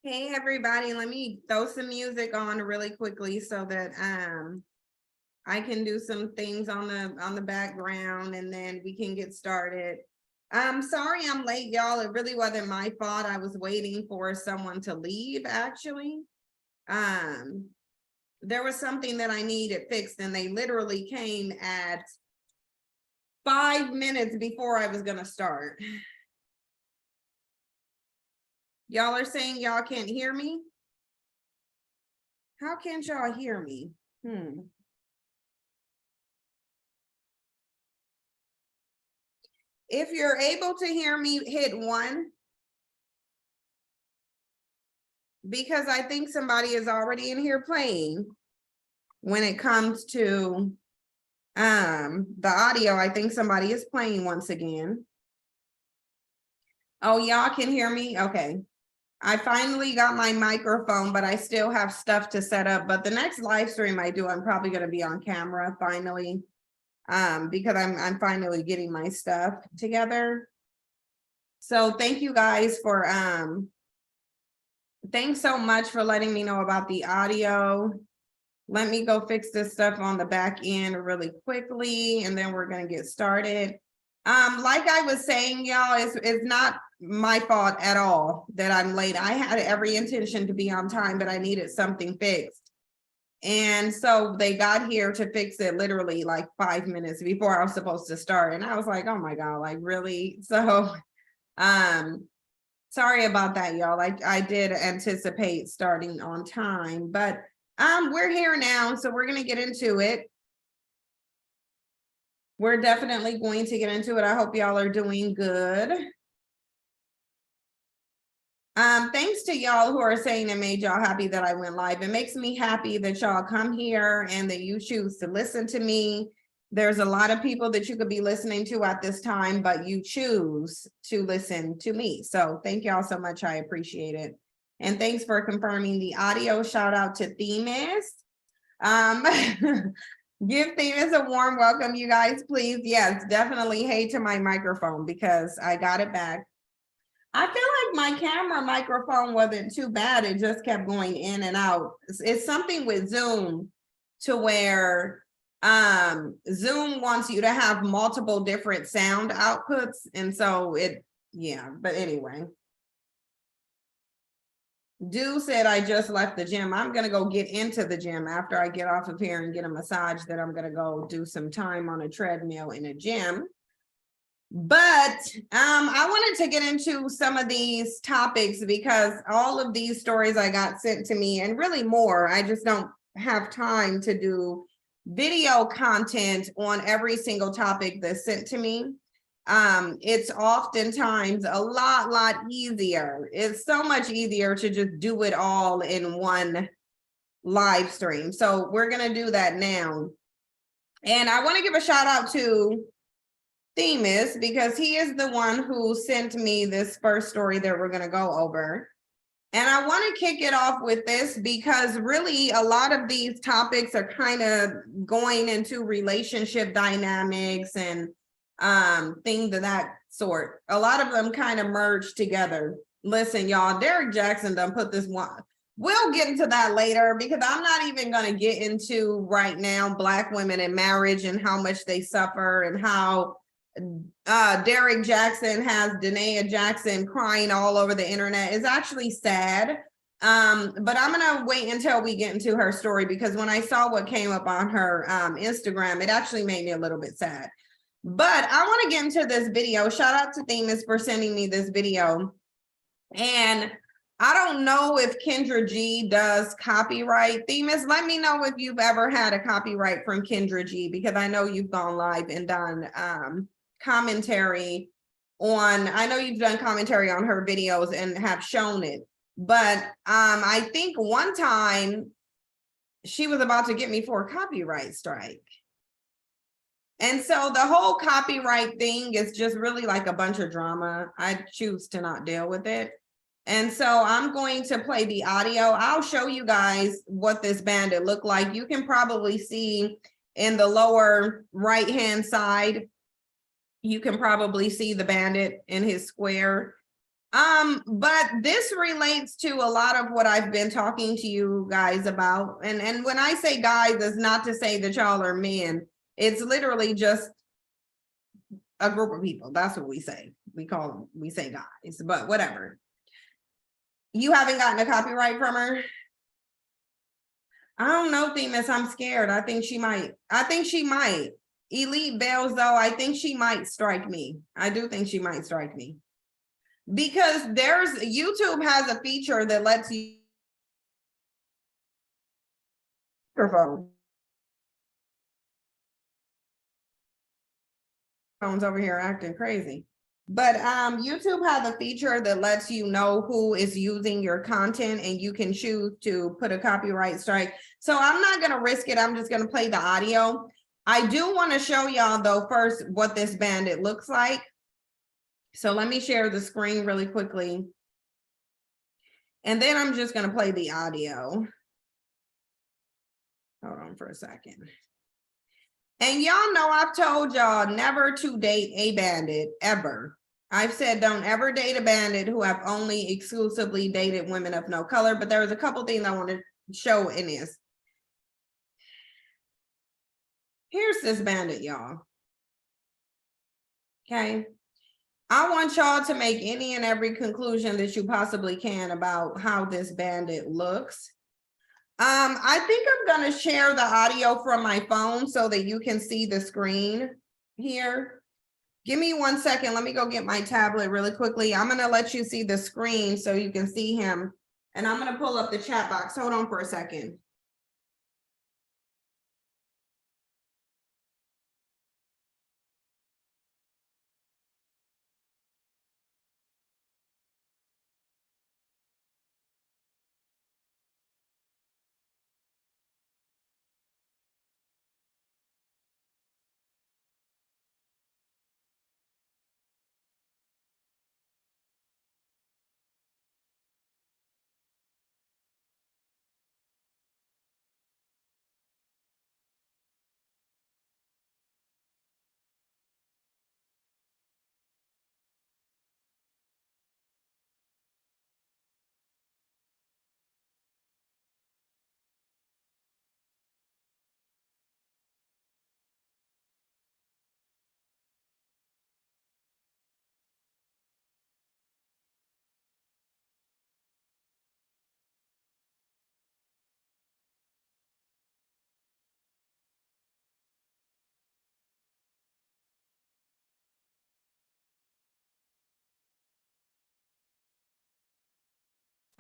Hey everybody, let me throw some music on really quickly so that I can do some things on the background and then we can get started. I'm sorry I'm late, y'all. It really wasn't my fault. I was waiting for someone to leave actually. Um there was something that I needed fixed and they literally came at 5 minutes before I was gonna start. Y'all are saying y'all can't hear me? How can't y'all hear me? If you're able to hear me, hit 1. Because I think somebody is already in here playing. When it comes to the audio, I think somebody is playing once again. Oh, y'all can hear me? Okay. I finally got my microphone, but I still have stuff to set up. But the next live stream I do, I'm probably going to be on camera finally. Because I'm finally getting my stuff together. So thank you guys for thanks so much for letting me know about the audio. Let me go fix this stuff on the back end really quickly, and then we're gonna get started. Like I was saying, y'all, it's not my fault at all that I'm late. I had every intention to be on time, but I needed something fixed. And so they got here to fix it literally like 5 minutes before I was supposed to start. And I was like, oh my God, like really? So sorry about that, y'all. I did anticipate starting on time, but we're here now, so we're gonna get into it. We're definitely going to get into it. I hope y'all are doing good. Thanks to y'all who are saying it made y'all happy that I went live. It makes me happy that y'all come here and that you choose to listen to me. There's a lot of people that you could be listening to at this time, but you choose to listen to me. So thank y'all so much. I appreciate it. And thanks for confirming the audio. Shout out to Themis. Give Themis a warm welcome, you guys, please. Yes, definitely hey to my microphone because I got it back. I feel like my camera microphone wasn't too bad. It just kept going in and out. It's something with Zoom to where Zoom wants you to have multiple different sound outputs. And so yeah, but anyway. Do said I just left the gym. I'm gonna go get into the gym after I get off of here and get a massage. That I'm gonna go do some time on a treadmill in a gym. But I wanted to get into some of these topics because all of these stories I got sent to me and really more, I just don't have time to do video content on every single topic that's sent to me. It's oftentimes a lot easier. It's so much easier to just do it all in one live stream. So we're gonna do that now. And I want to give a shout out to Themis because he is the one who sent me this first story that we're going to go over. And I want to kick it off with this because really a lot of these topics are kind of going into relationship dynamics and things of that sort. A lot of them kind of merge together. Listen, y'all, Derek Jackson done put this one. We'll get into that later because I'm not even going to get into right now Black women in marriage and how much they suffer and how Derek Jackson has Danae Jackson crying all over the internet. Is actually sad. But I'm gonna wait until we get into her story because when I saw what came up on her Instagram, it actually made me a little bit sad. But I want to get into this video. Shout out to Themis for sending me this video. And I don't know if Kendra G does copyright. Themis, let me know if you've ever had a copyright from Kendra G because I know you've gone live and done commentary on, I know you've done commentary on her videos and have shown it, but I think one time she was about to get me for a copyright strike. And so the whole copyright thing is just really like a bunch of drama. I choose to not deal with it. And so I'm going to play the audio. I'll show you guys what this bandit looked like. You can probably see in the lower right-hand side, you can probably see the bandit in his square. But this relates to a lot of what I've been talking to you guys about. And when I say guys, it's not to say that y'all are men. It's literally just a group of people. That's what we say. We say guys, but whatever. You haven't gotten a copyright from her? I don't know, Themis. I'm scared. I think she might. Elite Bells, though, I think she might strike me. I do think she might strike me. Because YouTube has a feature that lets you microphone. Phone's over here acting crazy. But YouTube has a feature that lets you know who is using your content, and you can choose to put a copyright strike. So I'm not going to risk it. I'm just going to play the audio. I do want to show y'all, though, first what this bandit looks like. So let me share the screen really quickly. And then I'm just going to play the audio. Hold on for a second. And y'all know I've told y'all never to date a bandit, ever. I've said don't ever date a bandit who have only exclusively dated women of no color, but there's a couple things I want to show in this. Here's this bandit, y'all. Okay. I want y'all to make any and every conclusion that you possibly can about how this bandit looks. I think I'm going to share the audio from my phone so that you can see the screen here. Give me 1 second. Let me go get my tablet really quickly. I'm going to let you see the screen so you can see him. And I'm going to pull up the chat box. Hold on for a second.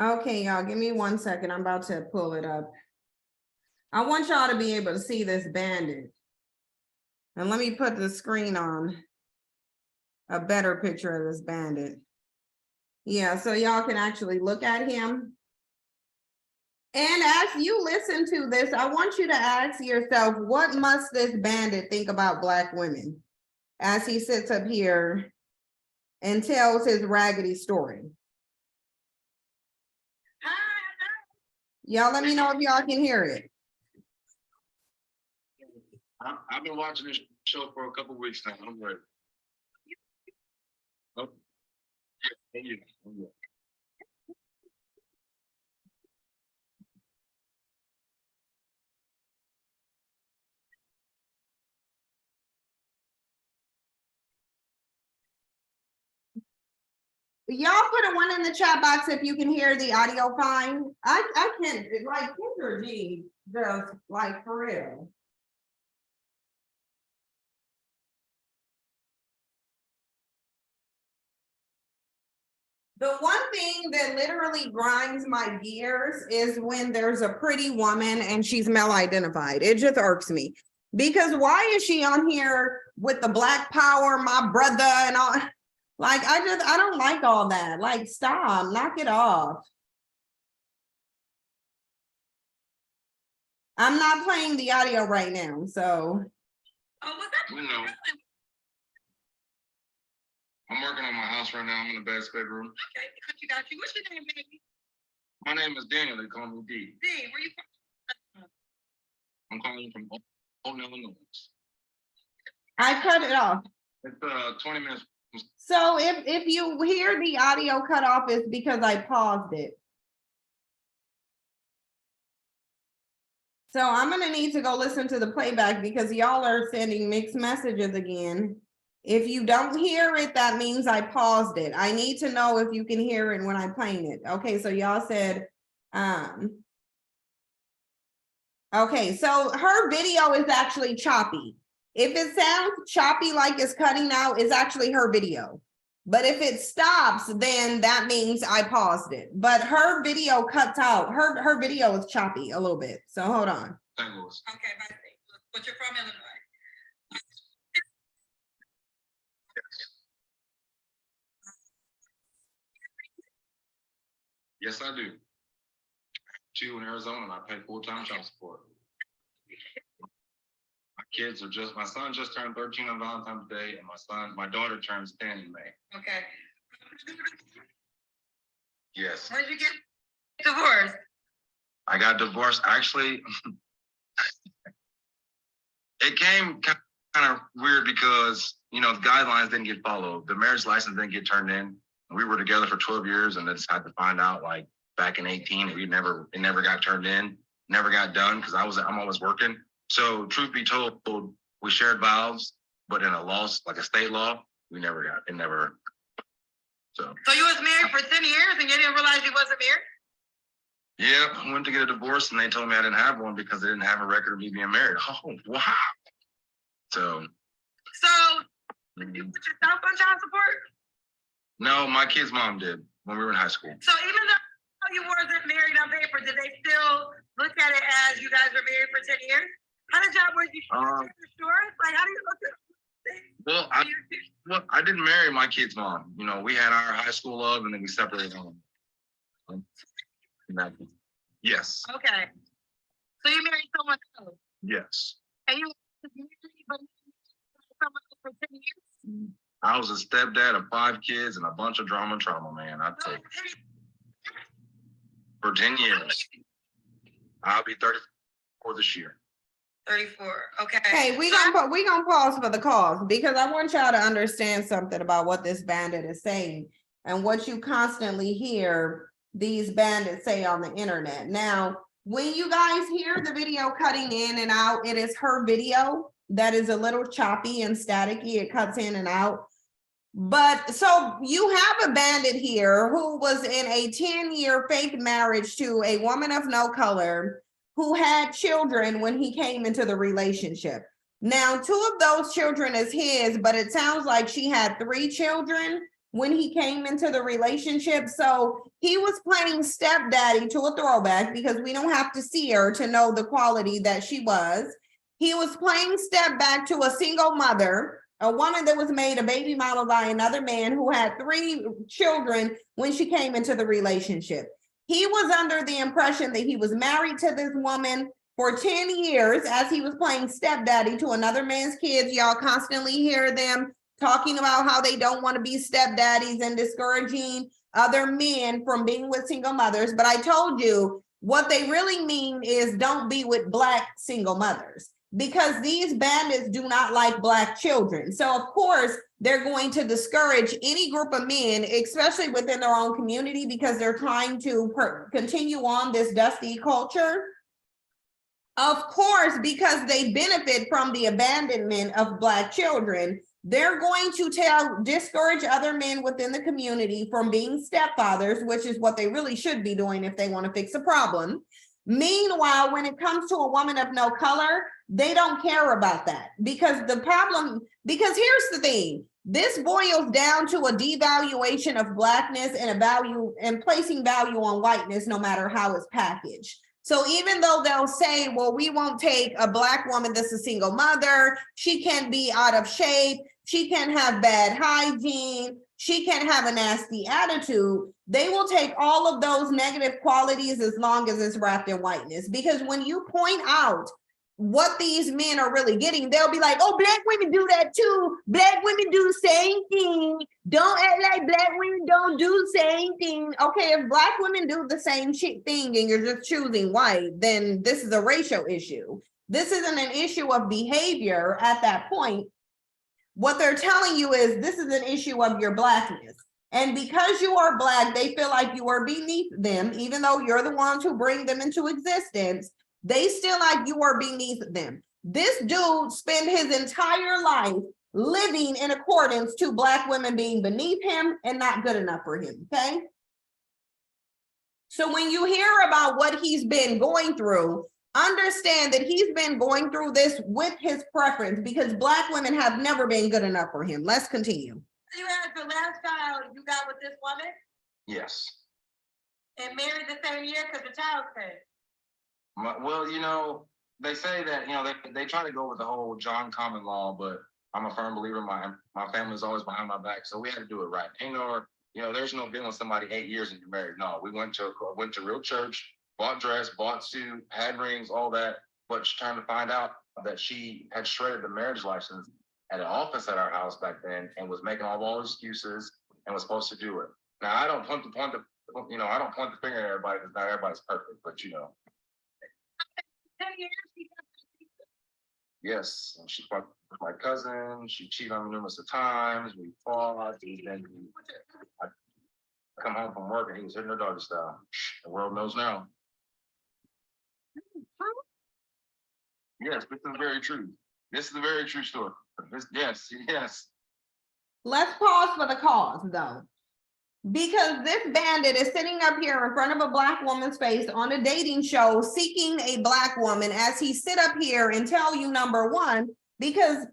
Okay, y'all, give me 1 second. I'm about to pull it up. I want y'all to be able to see this bandit. And let me put the screen on a better picture of this bandit. Yeah, so y'all can actually look at him. And as you listen to this, I want you to ask yourself, what must this bandit think about Black women as he sits up here and tells his raggedy story? Y'all let me know if y'all can hear it. I've been watching this show for a couple weeks now. I'm ready. Oh. Yeah. Y'all put a 1 in the chat box if you can hear the audio fine. I can't, like, Kendra G does, like, for real. The one thing that literally grinds my gears is when there's a pretty woman and she's male identified. It just irks me. Because why is she on here with the Black Power, my brother, and all? Like, I don't like all that. Like, stop, knock it off. I'm not playing the audio right now, so. Oh, what's that? You know, I'm working on my house right now. I'm in the best bedroom. Okay, got you. What's your name, baby? My name is Daniel. They call me D. D, where you from? I'm calling you from Old Illinois. I cut it off. It's 20 minutes So if you hear the audio cut off, it's because I paused it. So I'm gonna need to go listen to the playback because y'all are sending mixed messages again. If you don't hear it, that means I paused it. I need to know if you can hear it when I'm playing it. Okay, so y'all said, okay, so her video is actually choppy. If it sounds choppy like it's cutting out, it's actually her video. But if it stops, then that means I paused it. But her video cuts out. Her video is choppy a little bit. So hold on. St. Louis. Okay, but you're from Illinois. Yes, I do. 2 in Arizona, and I pay full-time child support. My kids are my son just turned 13 on Valentine's Day, and my daughter turns 10 in May. Okay. Yes. When did you get divorced? I got divorced. Actually, it came kind of weird because, the guidelines didn't get followed. The marriage license didn't get turned in. We were together for 12 years and then decided to find out like back in 18, it never got turned in, never got done because I'm always working. So truth be told, we shared vows, but in a state law, it never. So you was married for 10 years and you didn't realize you wasn't married? Yeah, I went to get a divorce and they told me I didn't have one because they didn't have a record of me being married. Oh, wow. So did you put yourself on child support? No, my kid's mom did when we were in high school. So even though you wasn't married on paper, did they still look at it as you guys were married for 10 years? How did y'all, were you sure? Like, how do you look at Well, I didn't marry my kid's mom. We had our high school love and then we separated on. Yes. Okay. So you married someone else? Yes. And you married someone else for 10 years? I was a stepdad of 5 kids and a bunch of drama and trauma, man. I tell you. For 10 years. I'll be 34 this year. 34. Okay. Hey, we gonna pause for the cause because I want y'all to understand something about what this bandit is saying and what you constantly hear these bandits say on the internet. Now, when you guys hear the video cutting in and out, it is her video that is a little choppy and staticky. It cuts in and out. But so you have a bandit here who was in a 10-year fake marriage to a woman of no color who had children when he came into the relationship. Now, 2 of those children is his, but it sounds like she had 3 children when he came into the relationship. So he was playing stepdaddy to a throwback because we don't have to see her to know the quality that she was. He was playing step back to a single mother, a woman that was made a baby mama by another man who had 3 children when she came into the relationship. He was under the impression that he was married to this woman for 10 years as he was playing stepdaddy to another man's kids. Y'all constantly hear them talking about how they don't want to be stepdaddies and discouraging other men from being with single mothers. But I told you what they really mean is don't be with Black single mothers, because these bandits do not like Black children. So of course, they're going to discourage any group of men, especially within their own community, because they're trying to continue on this dusty culture. Of course, because they benefit from the abandonment of Black children, they're going to discourage other men within the community from being stepfathers, which is what they really should be doing if they want to fix a problem. Meanwhile, when it comes to a woman of no color, they don't care about that because here's the thing, this boils down to a devaluation of Blackness and placing value on whiteness, no matter how it's packaged. So even though they'll say, well, we won't take a Black woman that's a single mother, she can be out of shape, she can have bad hygiene, she can have a nasty attitude, they will take all of those negative qualities as long as it's wrapped in whiteness. Because when you point out what these men are really getting, they'll be like, oh, Black women do that too. Black women do the same thing. Don't act like Black women don't do the same thing. Okay, if Black women do the same thing and you're just choosing white, then this is a racial issue. This isn't an issue of behavior at that point. What they're telling you is this is an issue of your blackness. And because you are black, they feel like you are beneath them, even though you're the ones who bring them into existence. They still like you are beneath them. This dude spent his entire life living in accordance to black women being beneath him and not good enough for him, okay? So when you hear about what he's been going through, understand that he's been going through this with his preference because black women have never been good enough for him. Let's continue. You had the last child you got with this woman Yes. and married the same year because the child came. Well, you know, they say that, you know, they try to go with the whole John common law, but I'm a firm believer. My family's always behind my back, so we had to do it right. Ain't no, you know, there's no being with somebody 8 years and you're married. No, we went to real church, bought dress, bought suit, had rings, all that. But trying to find out that she had shredded the marriage license at an office at our house back then and was making all excuses and was supposed to do it. Now I don't point the finger at everybody because not everybody's perfect, but you know. 10 years. Yes, and she fucked with my cousin. She cheated on me numerous of times. We fought. I come home from work and he was hitting her doggy style. The world knows now. Yes, this is very true. This is a very true story. Yes. Let's pause for the cause though. Because this bandit is sitting up here in front of a black woman's face on a dating show seeking a black woman as he sit up here and tell you number one, because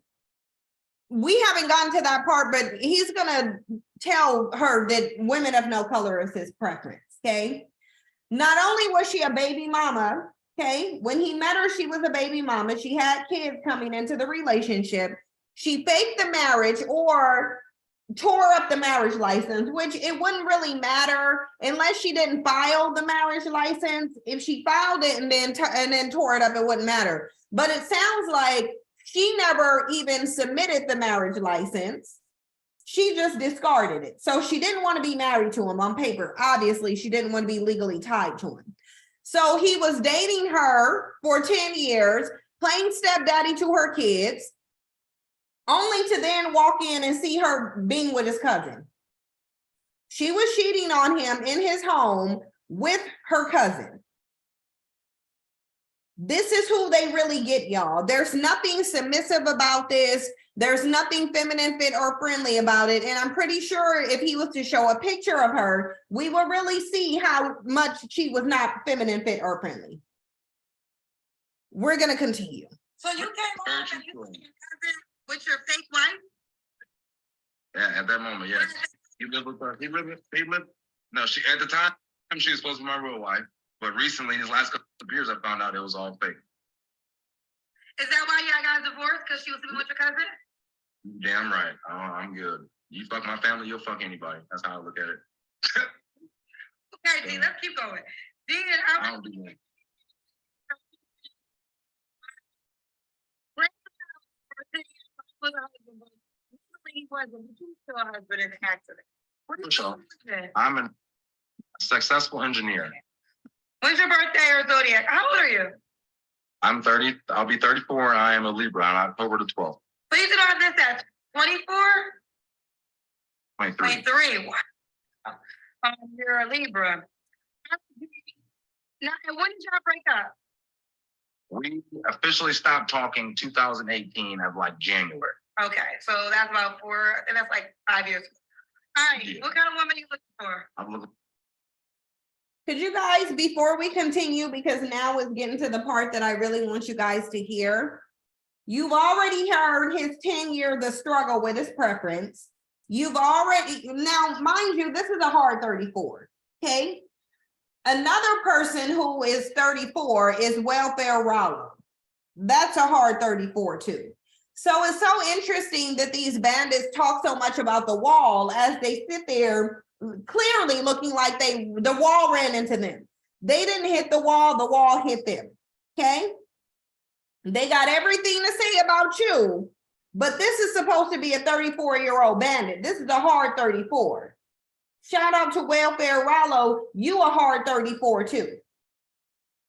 we haven't gotten to that part, but he's gonna tell her that women of no color is his preference, okay? Not only was she a baby mama, okay, when he met her, she was a baby mama. She had kids coming into the relationship. She faked the marriage or tore up the marriage license, which it wouldn't really matter unless she didn't file the marriage license. If she filed it and then tore it up, it wouldn't matter. But it sounds like she never even submitted the marriage license. She just discarded it. So she didn't want to be married to him on paper. Obviously, she didn't want to be legally tied to him. So he was dating her for 10 years, playing stepdaddy to her kids, only to then walk in and see her being with his cousin. She was cheating on him in his home with her cousin. This is who they really get, y'all. There's nothing submissive about this. There's nothing feminine, fit, or friendly about it. And I'm pretty sure if he was to show a picture of her, we will really see how much she was not feminine, fit, or friendly. We're going to continue. So you came home and you was your cousin with your fake wife? Yeah, at that moment, yes. He lived with her. He lived. No, at the time, she was supposed to be my real wife. But recently, these last couple of years, I found out it was all fake. Is that why y'all got divorced? Because she was living with your cousin? Damn right. I'm good. You fuck my family, you'll fuck anybody. That's how I look at it. Okay, D, let's keep going. D, I don't do that. He wasn't, but you still a husband in an accident. What For is sure. your I'm a successful engineer. When's your birthday or zodiac? How old are you? I'm 30. I'll be 34, and I am a Libra on October the 12th. Please do not this at 24? 23. 23. Wow. You're a Libra. Now, and when did y'all break up? We officially stopped talking 2018 of like January. Okay, so that's about I think that's like 5 years. All right, Yeah. What kind of woman are you looking for? I'm looking. Could you guys, before we continue, because now it's getting to the part that I really want you guys to hear. You've already heard his 10-year, the struggle with his preference. You've already, now, mind you, this is a hard 34, okay? Another person who is 34 is Welfare Rollo. That's a hard 34 too. So it's so interesting that these bandits talk so much about the wall as they sit there clearly looking like the wall ran into them. They didn't hit the wall hit them, okay? They got everything to say about you, but this is supposed to be a 34-year-old bandit. This is a hard 34. Shout out to Welfare Rollo, you a hard 34 too.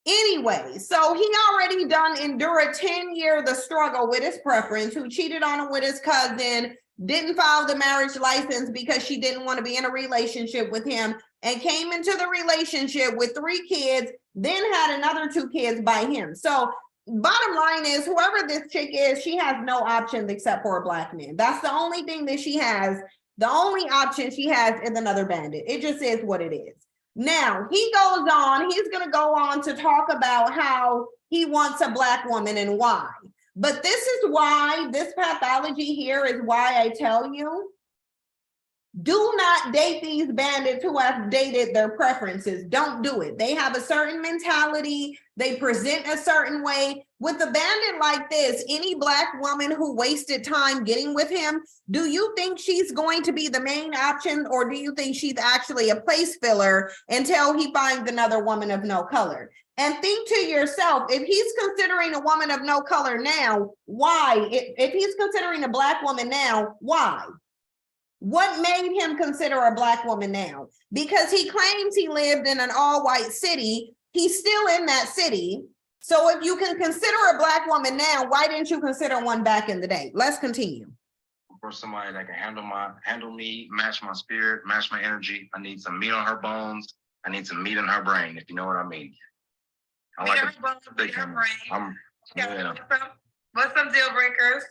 Anyway, so he already done endured 10 years the struggle with his preference, who cheated on him with his cousin, didn't file the marriage license because she didn't want to be in a relationship with him, and came into the relationship with 3 kids, then had another 2 kids by him. So bottom line is, whoever this chick is, she has no options except for a black man. That's the only thing that she has. The only option she has is another bandit. It just is what it is. Now, he goes on, he's going to go on to talk about how he wants a black woman and why. But this is why, this pathology here is why I tell you, do not date these bandits who have dated their preferences. Don't do it. They have a certain mentality. They present a certain way. With a bandit like this, any black woman who wasted time getting with him, do you think she's going to be the main option, or do you think she's actually a place filler until he finds another woman of no color? And think to yourself, if he's considering a woman of no color now, why? If he's considering a black woman now, why? What made him consider a black woman now? Because he claims he lived in an all-white city. He's still in that city. So if you can consider a black woman now, why didn't you consider one back in the day? Let's continue. For somebody that can handle me, match my spirit, match my energy. I need some meat on her bones. I need some meat in her brain, if you know what I mean. I like What's some deal breakers?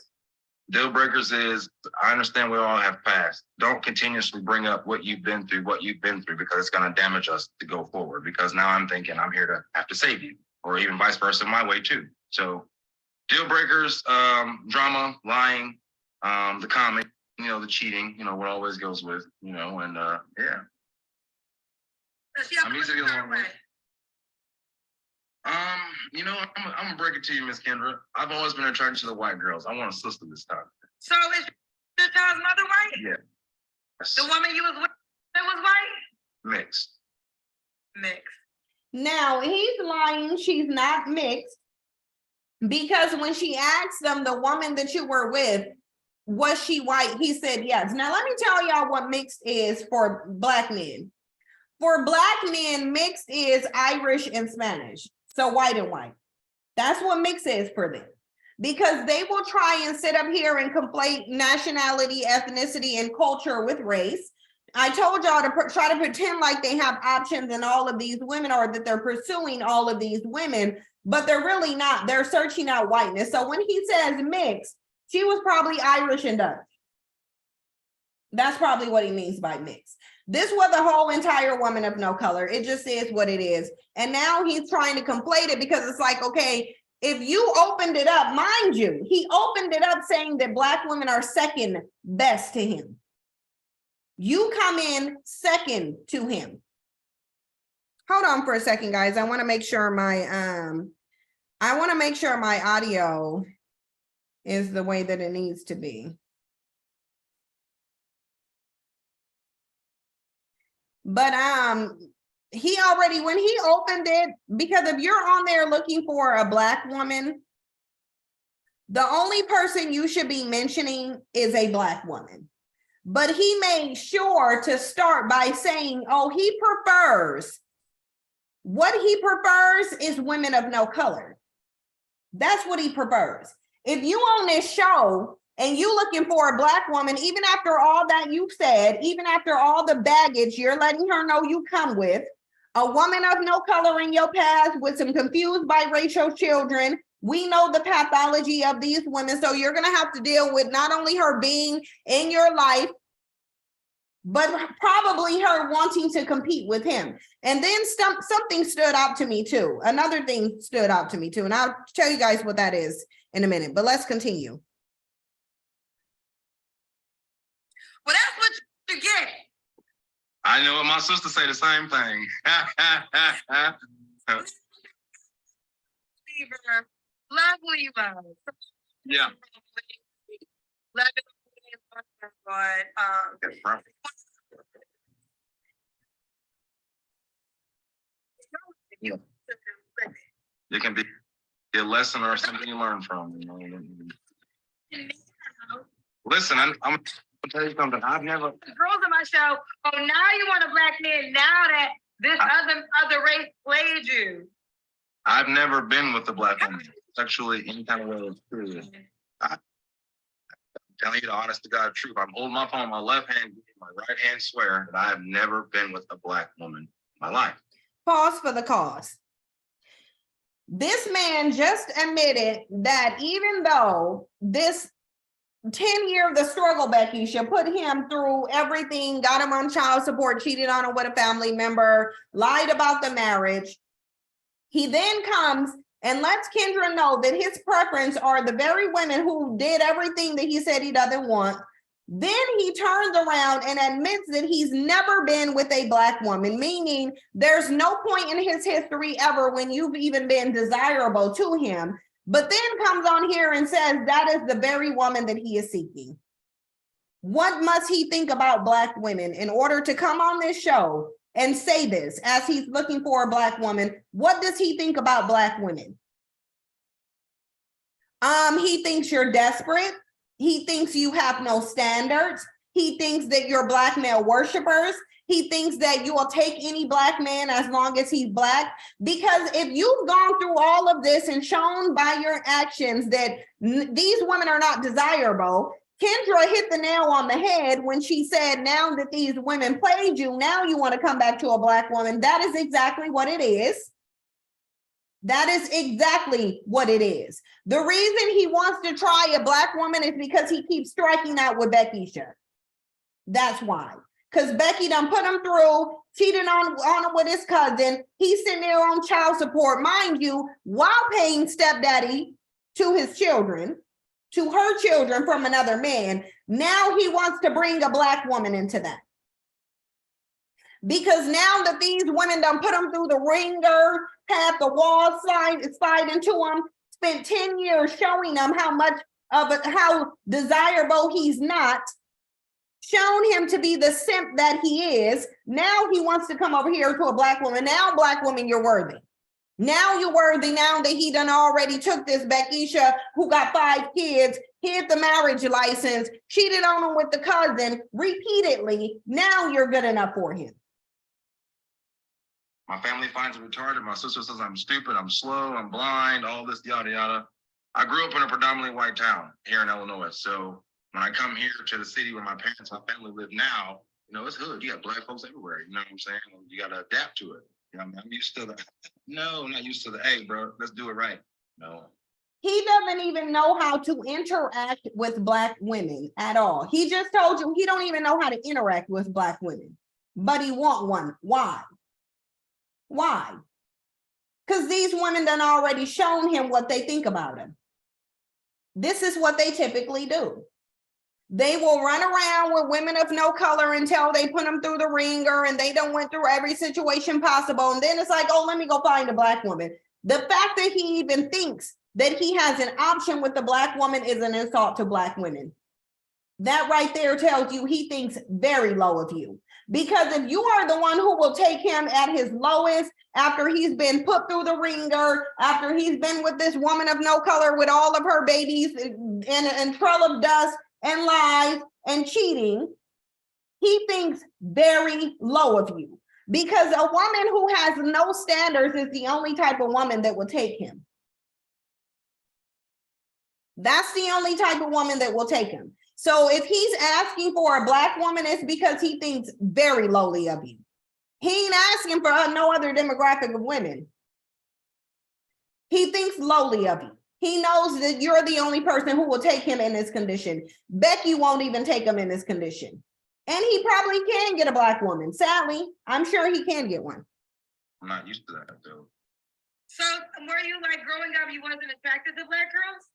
Deal breakers is, I understand we all have passed. Don't continuously bring up what you've been through, because it's going to damage us to go forward. Because now I'm thinking I'm here to have to save you, or even vice versa my way too. So deal breakers, drama, lying, the comic, the cheating, what always goes with, and yeah. I'm easy to get along with. I'm gonna break it to you, Miss Kendra. I've always been attracted to the white girls. I want a sister this time. So is your child's mother white? Yeah. Yes. The woman you was with was white? Mixed. Mixed. Now, he's lying. She's not mixed, because when she asked him, the woman that you were with, was she white? He said yes. Now, let me tell y'all what mixed is for black men. For black men, mixed is Irish and Spanish. So white and white. That's what mixed is for them. Because they will try and sit up here and conflate nationality, ethnicity, and culture with race. I told y'all to try to pretend like they have options in all of these women, or that they're pursuing all of these women, but they're really not. They're searching out whiteness. So when he says mixed, she was probably Irish and Dutch. That's probably what he means by mixed. This was a whole entire woman of no color. It just is what it is. And now he's trying to conflate it, because it's like, okay, if you opened it up, mind you, he opened it up saying that black women are second best to him. You come in second to him. Hold on for a second, guys. I want to make sure my audio is the way that it needs to be. But he already, when he opened it, because if you're on there looking for a black woman, the only person you should be mentioning is a black woman. But he made sure to start by saying, oh, what he prefers is women of no color. That's what he prefers. If you on this show and you looking for a black woman, even after all that you've said, even after all the baggage you're letting her know you come with, a woman of no color in your past with some confused biracial children, we know the pathology of these women. So you're going to have to deal with not only her being in your life, but probably her wanting to compete with him. And then something stood out to me too. Another thing stood out to me too. And I'll tell you guys what that is in a minute, but let's continue. Well, that's what you get. I know my sister say the same thing. Lovely. Yeah. It can be a lesson or something you learn from. Listen, I'm gonna tell you something. I've never. The girls on my show. Oh, now you want a black man. Now that this other race played you. I've never been with a black woman sexually any kind of way. Period. I'm telling you the honest to God truth. I'm holding my phone in my left hand, my right hand swear that I have never been with a black woman in my life. Pause for the cause. This man just admitted that even though this 10-year of the struggle, Becky, should put him through everything, got him on child support, cheated on him with a family member, lied about the marriage. He then comes and lets Kendra know that his preference are the very women who did everything that he said he doesn't want. Then he turns around and admits that he's never been with a black woman, meaning there's no point in his history ever when you've even been desirable to him, but then comes on here and says that is the very woman that he is seeking. What must he think about black women in order to come on this show and say this as he's looking for a black woman? What does he think about black women? He thinks you're desperate. He thinks you have no standards. He thinks that you're black male worshipers. He thinks that you will take any black man as long as he's black. Because if you've gone through all of this and shown by your actions that these women are not desirable, Kendra hit the nail on the head when she said, now that these women played you, now you want to come back to a black woman. That is exactly what it is. That is exactly what it is. The reason he wants to try a black woman is because he keeps striking out with Becky. That's why. Because Becky done put him through, cheated on him with his cousin. He's sitting there on child support, mind you, while paying stepdaddy to his children, to her children from another man. Now he wants to bring a black woman into that. Because now that these women done put him through the ringer, had the wall slide into him, spent 10 years showing him how much of it, how desirable he's not, shown him to be the simp that he is. Now he wants to come over here to a black woman. Now, black woman, you're worthy. Now you're worthy, now that he done already took this Beckisha who got 5 kids, hid the marriage license, cheated on him with the cousin repeatedly. Now you're good enough for him. My family finds me retarded. My sister says I'm stupid, I'm slow, I'm blind, all this yada yada. I grew up in a predominantly white town here in Illinois. So when I come here to the city where my parents, my family live now, you know, it's hood. You got black folks everywhere. You know what I'm saying? You got to adapt to it. You know, I'm used to the, no, I'm not used to the, hey, bro, let's do it right. No. He doesn't even know how to interact with black women at all. He just told you he don't even know how to interact with black women, but he want one. Why? Why? Because these women done already shown him what they think about him. This is what they typically do. They will run around with women of no color until they put them through the ringer and they done went through every situation possible. And then it's like, oh, let me go find a black woman. The fact that he even thinks that he has an option with the black woman is an insult to black women. That right there tells you he thinks very low of you. Because if you are the one who will take him at his lowest, after he's been put through the ringer, after he's been with this woman of no color with all of her babies and trail of dust and lies and cheating, he thinks very low of you. Because a woman who has no standards is the only type of woman that will take him. That's the only type of woman that will take him. So if he's asking for a black woman, it's because he thinks very lowly of you. He ain't asking for no other demographic of women. He thinks lowly of you. He knows that you're the only person who will take him in this condition. Becky won't even take him in this condition. And he probably can get a black woman. Sadly, I'm sure he can get one. I'm not used to that, though. So were you like growing up, you wasn't attracted to black girls?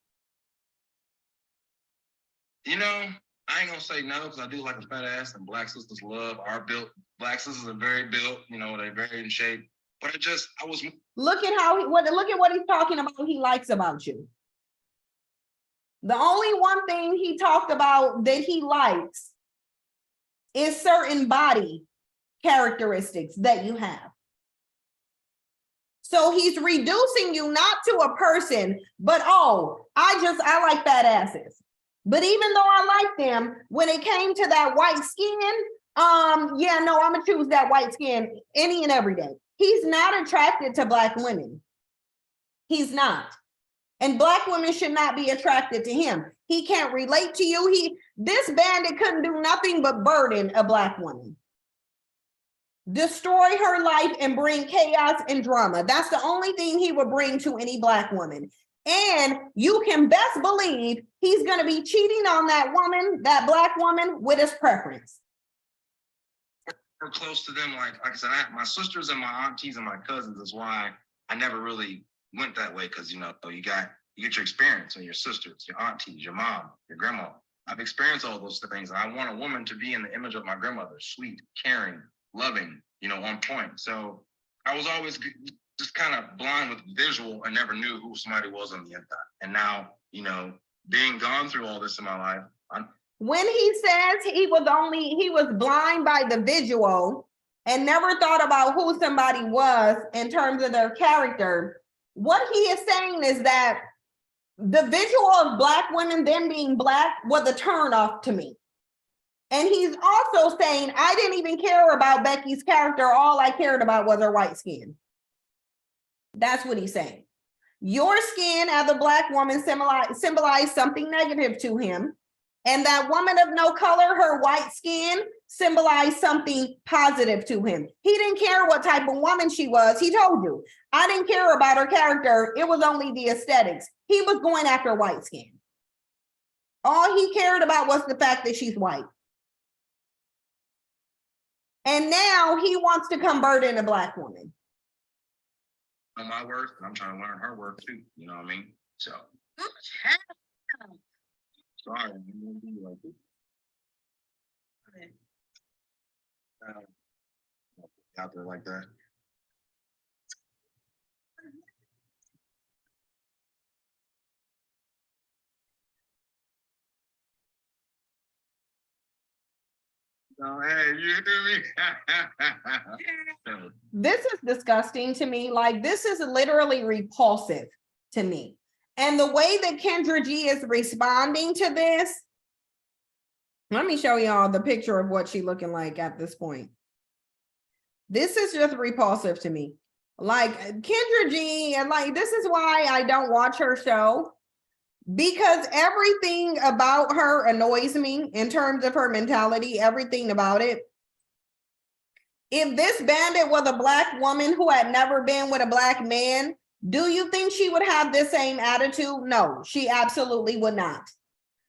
You know, I ain't gonna say no because I do like a fat ass, and black sisters love our built. Black sisters are very built, you know, they're very in shape. But I was. Look at how look at what he's talking about. He likes about you. The only one thing he talked about that he likes is certain body characteristics that you have. So he's reducing you not to a person, but oh, I like fat asses. But even though I like them, when it came to that white skin, yeah, no, I'm gonna choose that white skin any and every day. He's not attracted to black women. He's not. And black women should not be attracted to him. He can't relate to you. This bandit couldn't do nothing but burden a black woman. Destroy her life and bring chaos and drama. That's the only thing he would bring to any black woman. And you can best believe he's going to be cheating on that woman, that black woman, with his preference. We're close to them. Like I said, my sisters and my aunties and my cousins is why I never really went that way. Cause you get your experience and your sisters, your aunties, your mom, your grandma. I've experienced all those things. And I want a woman to be in the image of my grandmother, sweet, caring, loving, on point. So I was always just kind of blind with visual and never knew who somebody was on the inside. And now, being gone through all this in my life. When he says he was blind by the visual and never thought about who somebody was in terms of their character, what he is saying is that the visual of black women, them being black, was a turnoff to me. And he's also saying, I didn't even care about Becky's character. All I cared about was her white skin. That's what he's saying. Your skin as a black woman symbolized something negative to him. And that woman of no color, her white skin, symbolized something positive to him. He didn't care what type of woman she was. He told you, I didn't care about her character. It was only the aesthetics. He was going after white skin. All he cared about was the fact that she's white. And now he wants to come burden a black woman. On my worth, and I'm trying to learn her worth too. You know what I mean? So. Sorry, I'm gonna be like this. Out there like that. No, hey, you hear me? This is disgusting to me. Like, this is literally repulsive to me. And the way that Kendra G is responding to this, let me show y'all the picture of what she's looking like at this point. This is just repulsive to me. Like, Kendra G, and like, this is why I don't watch her show, because everything about her annoys me in terms of her mentality, everything about it. If this bandit was a black woman who had never been with a black man, do you think she would have the same attitude? No, she absolutely would not.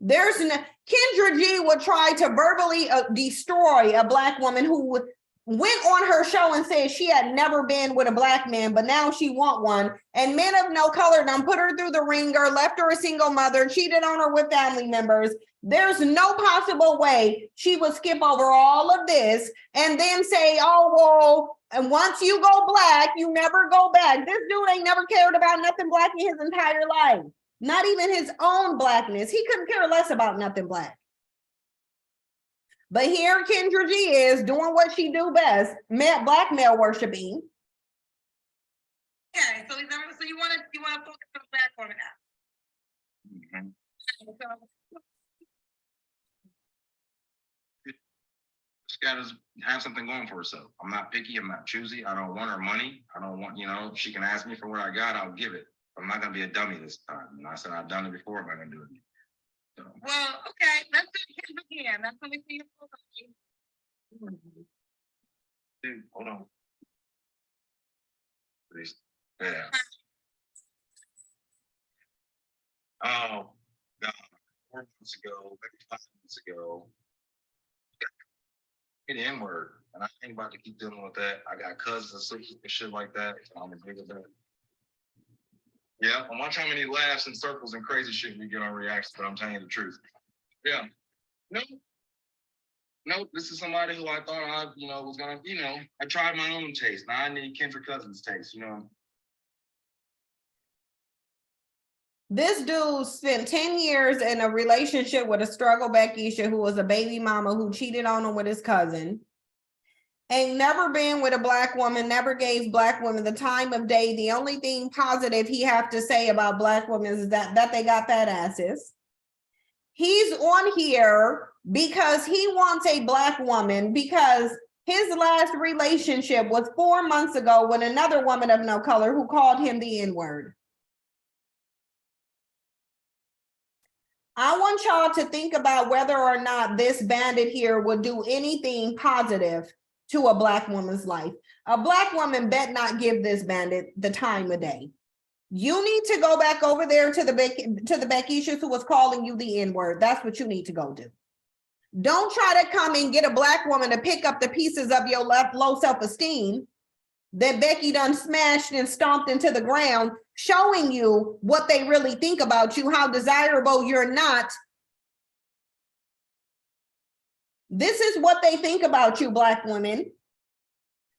Kendra G would try to verbally destroy a black woman who went on her show and said she had never been with a black man, but now she want one. And men of no color done put her through the ringer, left her a single mother, cheated on her with family members. There's no possible way she would skip over all of this and then say, oh, well, and once you go black, you never go back. This dude ain't never cared about nothing black in his entire life. Not even his own blackness. He couldn't care less about nothing black. But here Kendra G is doing what she do best, black male worshiping. Okay, so you want to focus on black women now. Mm-hmm. She's got to have something going for herself. I'm not picky. I'm not choosy. I don't want her money. I don't want, if she can ask me for what I got, I'll give it. I'm not going to be a dummy this time. And I said, I've done it before. I'm not going to do it again. So. Well, okay, let's do it again. That's when we see your profile. Dude, hold on. Please. Yeah. Oh, God. 4 months ago, maybe 5 months ago. Get the N-word. And I ain't about to keep dealing with that. I got cousins and sisters and shit like that. So I'm a big of that. Yeah, and watch how many laughs and circles and crazy shit we get on reactions, but I'm telling you the truth. Yeah. No, this is somebody who I thought I, was gonna, I tried my own taste. Now I need Kendra Cousins' taste, This dude spent 10 years in a relationship with a struggle Beckisha who was a baby mama who cheated on him with his cousin. Ain't never been with a black woman, never gave black women the time of day. The only thing positive he have to say about black women is that they got fat asses. He's on here because he wants a black woman, because his last relationship was 4 months ago with another woman of no color who called him the N-word. I want y'all to think about whether or not this bandit here will do anything positive to a Black woman's life. A Black woman bet not give this bandit the time of day. You need to go back over there to the Beckishas who was calling you the N-word. That's what you need to go do. Don't try to come and get a Black woman to pick up the pieces of your low self-esteem that Becky done smashed and stomped into the ground, showing you what they really think about you, how desirable you're not. This is what they think about you, Black women.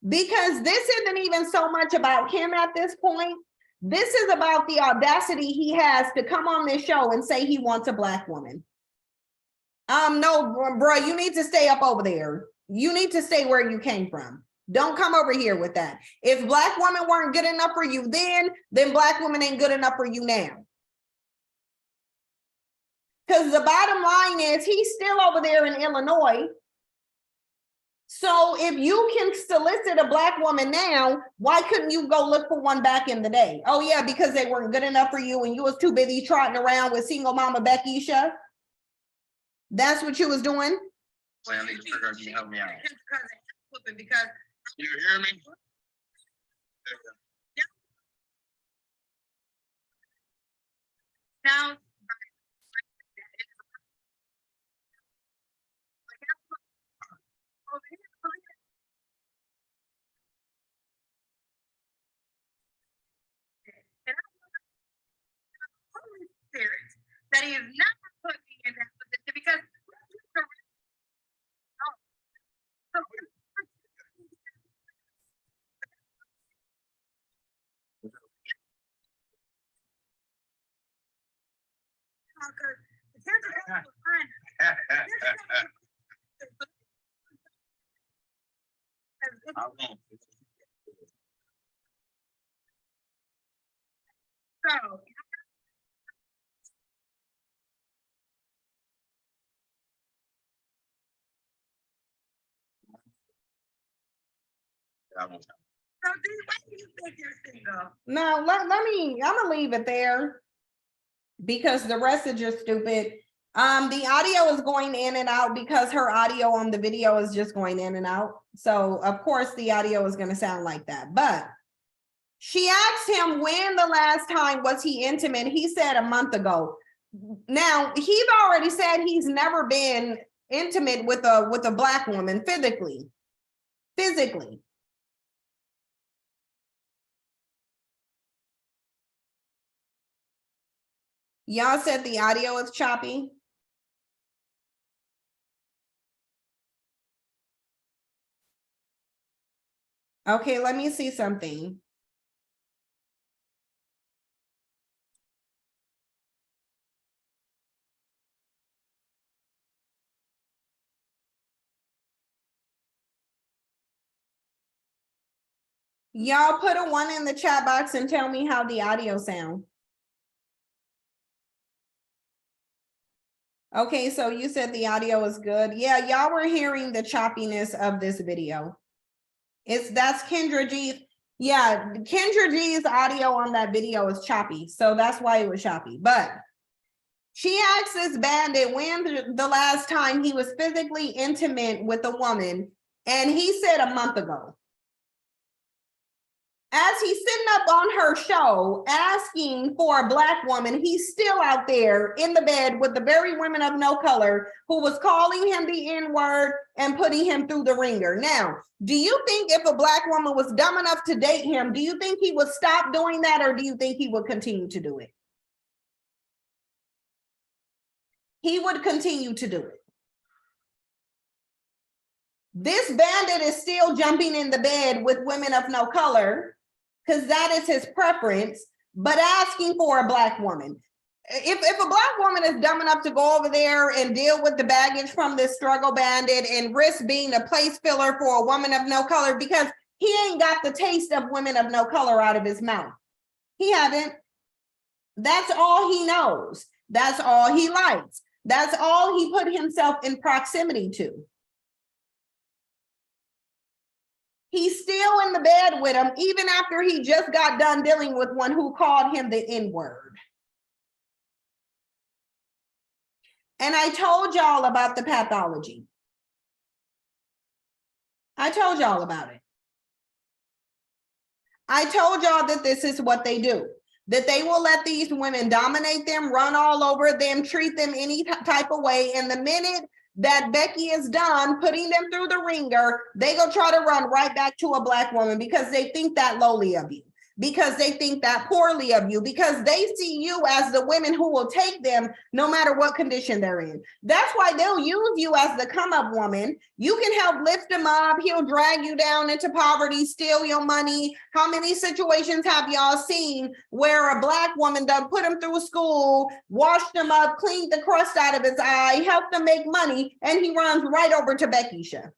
Because this isn't even so much about him at this point. This is about the audacity he has to come on this show and say he wants a Black woman. No, bro, you need to stay up over there. You need to stay where you came from. Don't come over here with that. If Black women weren't good enough for you then Black women ain't good enough for you now. Because the bottom line is he's still over there in Illinois. So if you can solicit a Black woman now, why couldn't you go look for one back in the day? Oh yeah, because they weren't good enough for you and you was too busy trotting around with single mama Beckisha. That's what you was doing? Well, I need to figure out you can help me out. Because You hear me? now that he has never put me in that position because I won't. so I won't. So do you think you're single? No, I'm gonna leave it there because the rest is just stupid. The audio is going in and out because her audio on the video is just going in and out. So of course the audio is gonna sound like that. But she asked him when the last time was he intimate. He said a month ago. Now he's already said he's never been intimate with a Black woman physically. Y'all said the audio is choppy. Okay, let me see something. Y'all put a 1 in the chat box and tell me how the audio sound. Okay, so you said the audio is good. Yeah, y'all were hearing the choppiness of this video. That's Kendra G. Yeah, Kendra G's audio on that video is choppy. So that's why it was choppy. But she asked this bandit when the last time he was physically intimate with a woman, and he said a month ago. As he's sitting up on her show asking for a Black woman, he's still out there in the bed with the very women of no color who was calling him the N-word and putting him through the ringer. Now, do you think if a Black woman was dumb enough to date him, do you think he would stop doing that, or do you think he would continue to do it? He would continue to do it. This bandit is still jumping in the bed with women of no color because that is his preference, but asking for a Black woman. If a Black woman is dumb enough to go over there and deal with the baggage from this struggle bandit and risk being a place filler for a woman of no color, because he ain't got the taste of women of no color out of his mouth. He haven't. That's all he knows. That's all he likes. That's all he put himself in proximity to. He's still in the bed with him, even after he just got done dealing with one who called him the N-word. And I told y'all about the pathology. I told y'all about it. I told y'all that this is what they do, that they will let these women dominate them, run all over them, treat them any type of way. And the minute that Becky is done putting them through the ringer, they go try to run right back to a Black woman because they think that lowly of you, because they think that poorly of you, because they see you as the women who will take them no matter what condition they're in. That's why they'll use you as the come up woman. You can help lift him up. He'll drag you down into poverty, steal your money. How many situations have y'all seen where a Black woman done put him through school, washed him up, cleaned the crust out of his eye, helped him make money, and he runs right over to Beckysha?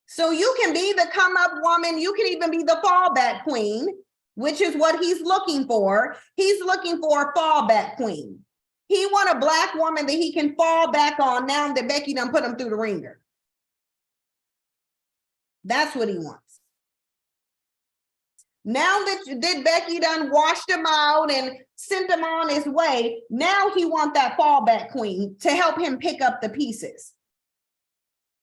So you can be the come up woman. You can even be the fallback queen, which is what he's looking for. He's looking for a fallback queen. He want a Black woman that he can fall back on now that Becky done put him through the ringer. That's what he wants. Now that Becky done washed him out and sent him on his way, now he want that fallback queen to help him pick up the pieces.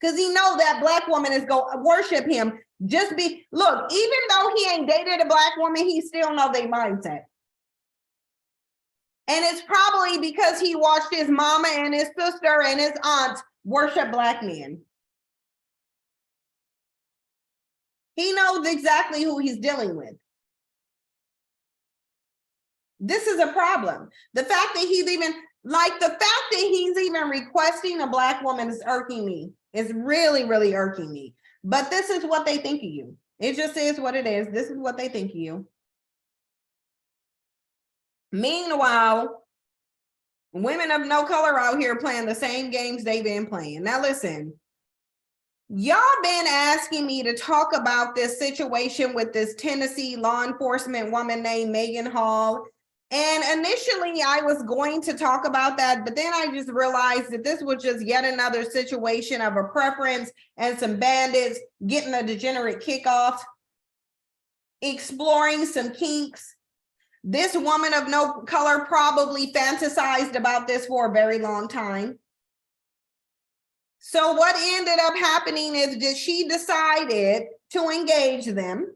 Because he know that Black woman is going to worship him. Look, even though he ain't dated a Black woman, he still know their mindset. And it's probably because he watched his mama and his sister and his aunts worship Black men. He knows exactly who he's dealing with. This is a problem. The fact that he's even requesting a Black woman is irking me. It's really, really irking me. But this is what they think of you. It just is what it is. This is what they think of you. Meanwhile, women of no color out here playing the same games they've been playing. Now listen, y'all been asking me to talk about this situation with this Tennessee law enforcement woman named Megan Hall. And initially I was going to talk about that, but then I just realized that this was just yet another situation of a preference and some bandits getting a degenerate kickoff, exploring some kinks. This woman of no color probably fantasized about this for a very long time. So what ended up happening is that she decided to engage them.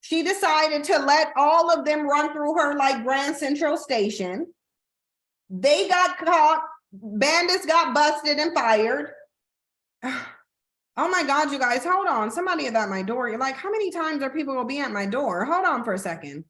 She decided to let all of them run through her like Grand Central Station. They got caught. Bandits got busted and fired. Oh my God, you guys, hold on. Somebody is at my door. You're like, how many times are people gonna be at my door? Hold on for a second.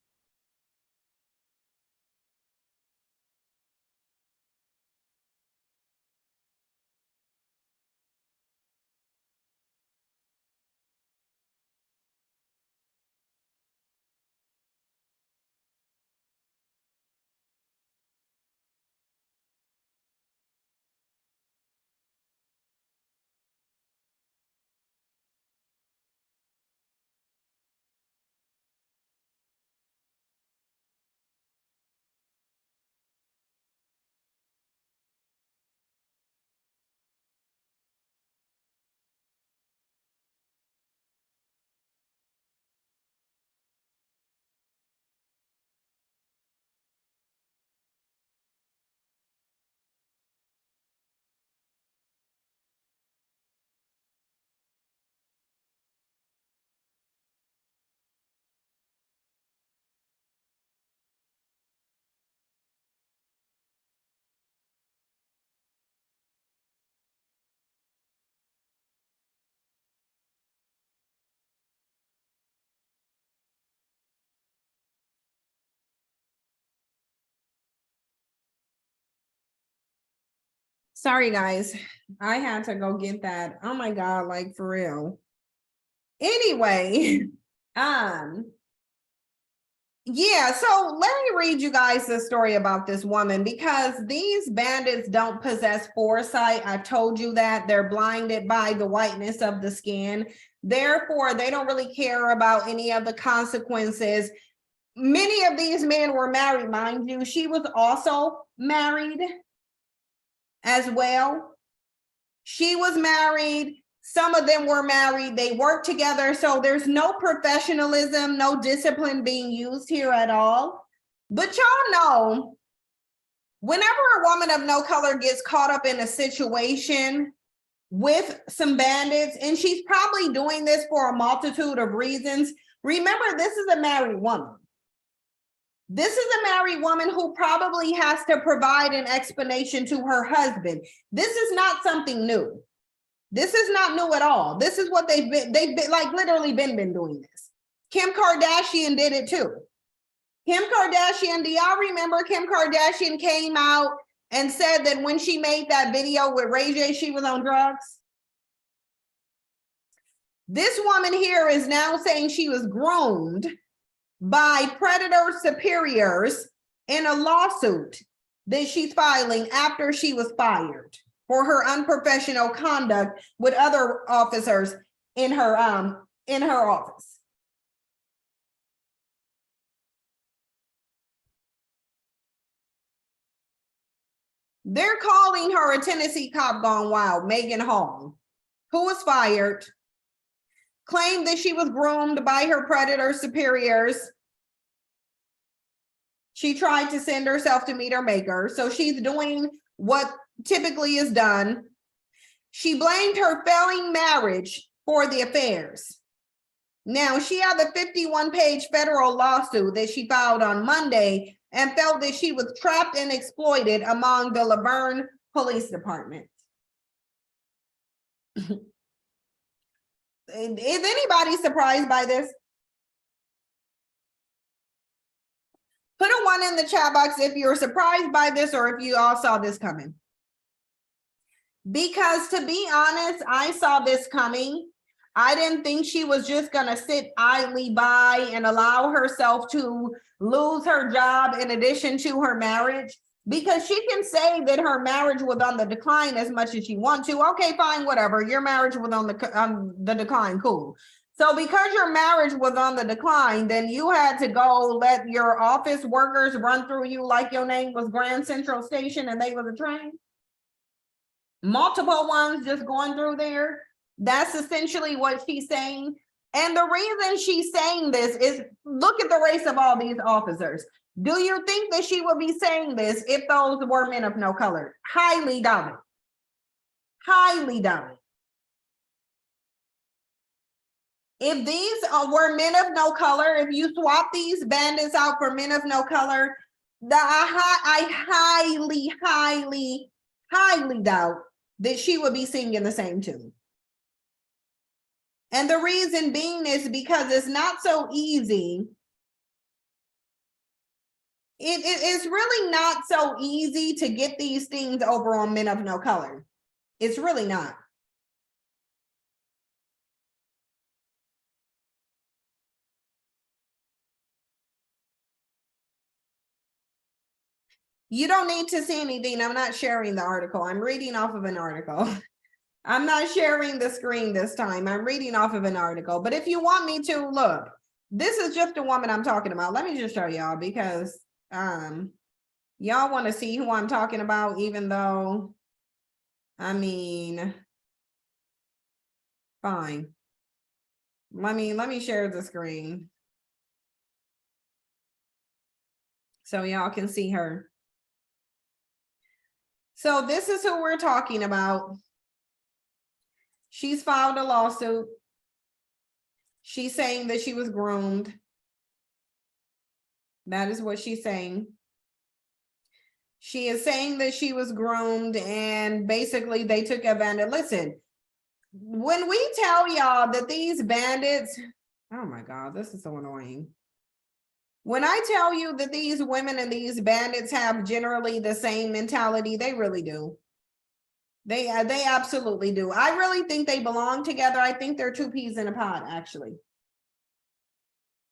Sorry, guys. I had to go get that. Oh my God, like for real. Anyway, yeah, so let me read you guys the story about this woman, because these bandits don't possess foresight. I told you that. They're blinded by the whiteness of the skin. Therefore, they don't really care about any of the consequences. Many of these men were married, mind you. She was also married as well. She was married. Some of them were married. They worked together. So there's no professionalism, no discipline being used here at all. But y'all know whenever a woman of no color gets caught up in a situation with some bandits, and she's probably doing this for a multitude of reasons, remember, this is a married woman. This is a married woman who probably has to provide an explanation to her husband. This is not something new. This is not new at all. This is what they've been like literally been doing this. Kim Kardashian did it too. Kim Kardashian, do y'all remember Kim Kardashian came out and said that when she made that video with Ray J, she was on drugs? This woman here is now saying she was groomed by predator superiors in a lawsuit that she's filing after she was fired for her unprofessional conduct with other officers in her office. They're calling her a Tennessee cop gone wild, Megan Hall, who was fired, claimed that she was groomed by her predator superiors. She tried to send herself to meet her maker, so she's doing what typically is done. She blamed her failing marriage for the affairs. Now, she had a 51-page federal lawsuit that she filed on Monday and felt that she was trapped and exploited among the Laverne Police Department. Is anybody surprised by this? Put a 1 in the chat box if you're surprised by this or if you all saw this coming. Because to be honest, I saw this coming. I didn't think she was just gonna sit idly by and allow herself to lose her job in addition to her marriage, because she can say that her marriage was on the decline as much as she wants to. Okay, fine, whatever. Your marriage was on the decline, cool. So because your marriage was on the decline, then you had to go let your office workers run through you like your name was Grand Central Station and they was a train? Multiple ones just going through there. That's essentially what she's saying. And the reason she's saying this is, look at the race of all these officers. Do you think that she would be saying this if those were men of no color? Highly doubt it. Highly doubt it. If these were men of no color, if you swap these bandits out for men of no color, I highly doubt that she would be singing the same tune. And the reason being is because it's not so easy. It's really not so easy to get these things over on men of no color. It's really not. You don't need to see anything. I'm not sharing the article. I'm reading off of an article. I'm not sharing the screen this time. I'm reading off of an article. But if you want me to, look, this is just the woman I'm talking about. Let me just show y'all, because y'all want to see who I'm talking about, even though, I mean, fine. Let me share the screen so y'all can see her. So this is who we're talking about. She's filed a lawsuit. She's saying that she was groomed. That is what she's saying. She is saying that she was groomed and basically they took advantage. Listen, when we tell y'all that these bandits, oh my God, this is so annoying. When I tell you that these women and these bandits have generally the same mentality, they really do. They absolutely do. I really think they belong together. I think they're two peas in a pod, actually.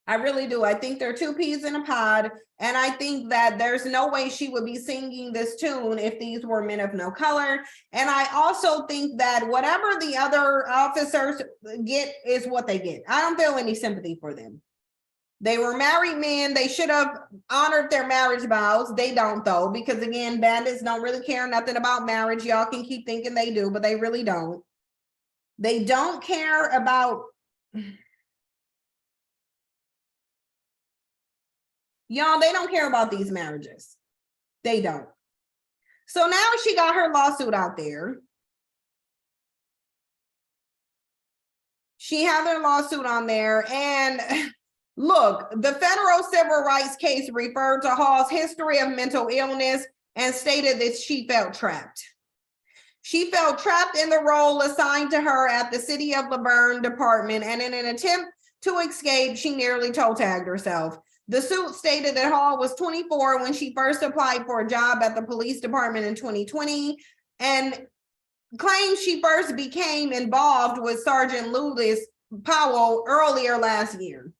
I really do. I think they're two peas in a pod. And I think that there's no way she would be singing this tune if these were men of no color. And I also think that whatever the other officers get is what they get. I don't feel any sympathy for them. They were married men. They should have honored their marriage vows. They don't, though, because again, bandits don't really care nothing about marriage. Y'all can keep thinking they do, but they really don't. They don't care about... Y'all, they don't care about these marriages. They don't. So now she got her lawsuit out there. She had her lawsuit on there, and look, the federal civil rights case referred to Hall's history of mental illness and stated that she felt trapped. She felt trapped in the role assigned to her at the City of Laverne Department, and in an attempt to escape, she nearly toe-tagged herself. The suit stated that Hall was 24 when she first applied for a job at the police department in 2020, and claims she first became involved with Sergeant Lewis Powell earlier last year.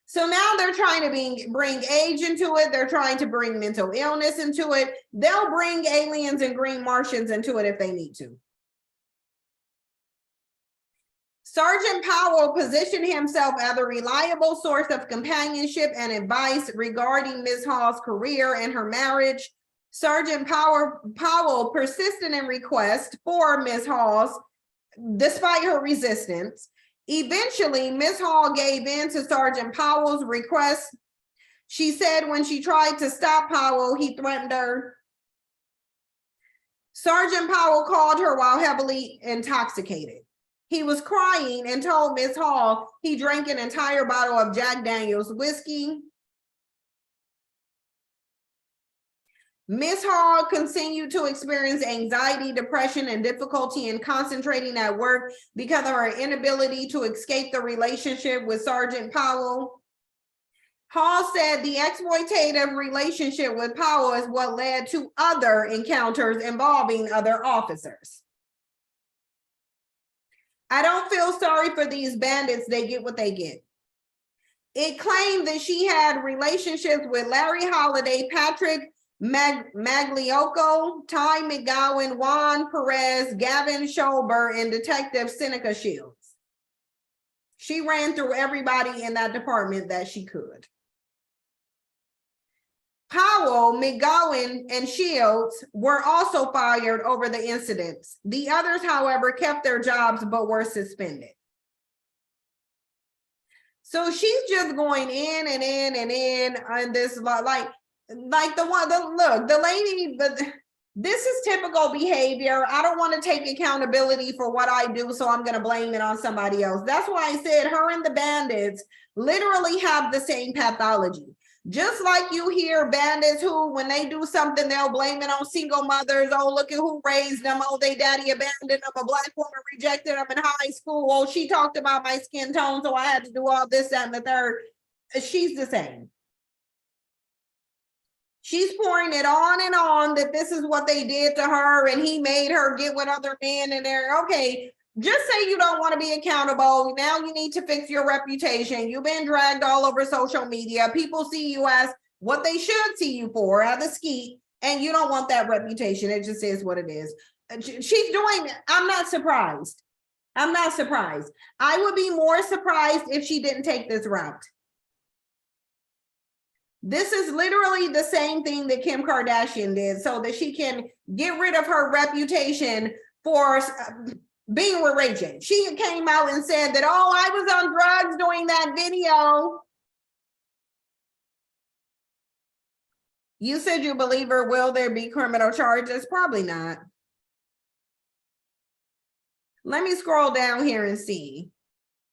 So now they're trying to bring age into it. They're trying to bring mental illness into it. They'll bring aliens and green Martians into it if they need to. Sergeant Powell positioned himself as a reliable source of companionship and advice regarding Ms. Hall's career and her marriage. Sergeant Powell persisted in requests for Ms. Hall's, despite her resistance. Eventually, Ms. Hall gave in to Sergeant Powell's request. She said when she tried to stop Powell, he threatened her. Sergeant Powell called her while heavily intoxicated. He was crying and told Ms. Hall he drank an entire bottle of Jack Daniel's whiskey. Ms. Hall continued to experience anxiety, depression, and difficulty in concentrating at work because of her inability to escape the relationship with Sergeant Powell. Hall said the exploitative relationship with Powell is what led to other encounters involving other officers. I don't feel sorry for these bandits. They get what they get. It claimed that she had relationships with Larry Holiday, Patrick Magliocco, Ty McGowan, Juan Perez, Gavin Scholber, and Detective Seneca Shields. She ran through everybody in that department that she could. Powell, McGowan, and Shields were also fired over the incidents. The others, however, kept their jobs but were suspended. So she's just going in and in and in on this, like the lady, but this is typical behavior. I don't want to take accountability for what I do, so I'm going to blame it on somebody else. That's why I said her and the bandits literally have the same pathology. Just like you hear bandits who, when they do something, they'll blame it on single mothers. Oh, look at who raised them. Oh, they daddy abandoned them. A black woman rejected them in high school. Oh, she talked about my skin tone, so I had to do all this, that, and the third. She's the same. She's pouring it on and on that this is what they did to her and he made her get with other men and they're okay. Just say you don't want to be accountable. Now you need to fix your reputation. You've been dragged all over social media. People see you as what they should see you for, as a skeet, and you don't want that reputation. It just is what it is. She's doing, I'm not surprised. I'm not surprised. I would be more surprised if she didn't take this route. This is literally the same thing that Kim Kardashian did so that she can get rid of her reputation for being with Ray J. She came out and said that, oh, I was on drugs doing that video. You said you believe her. Will there be criminal charges? Probably not. Let me scroll down here and see.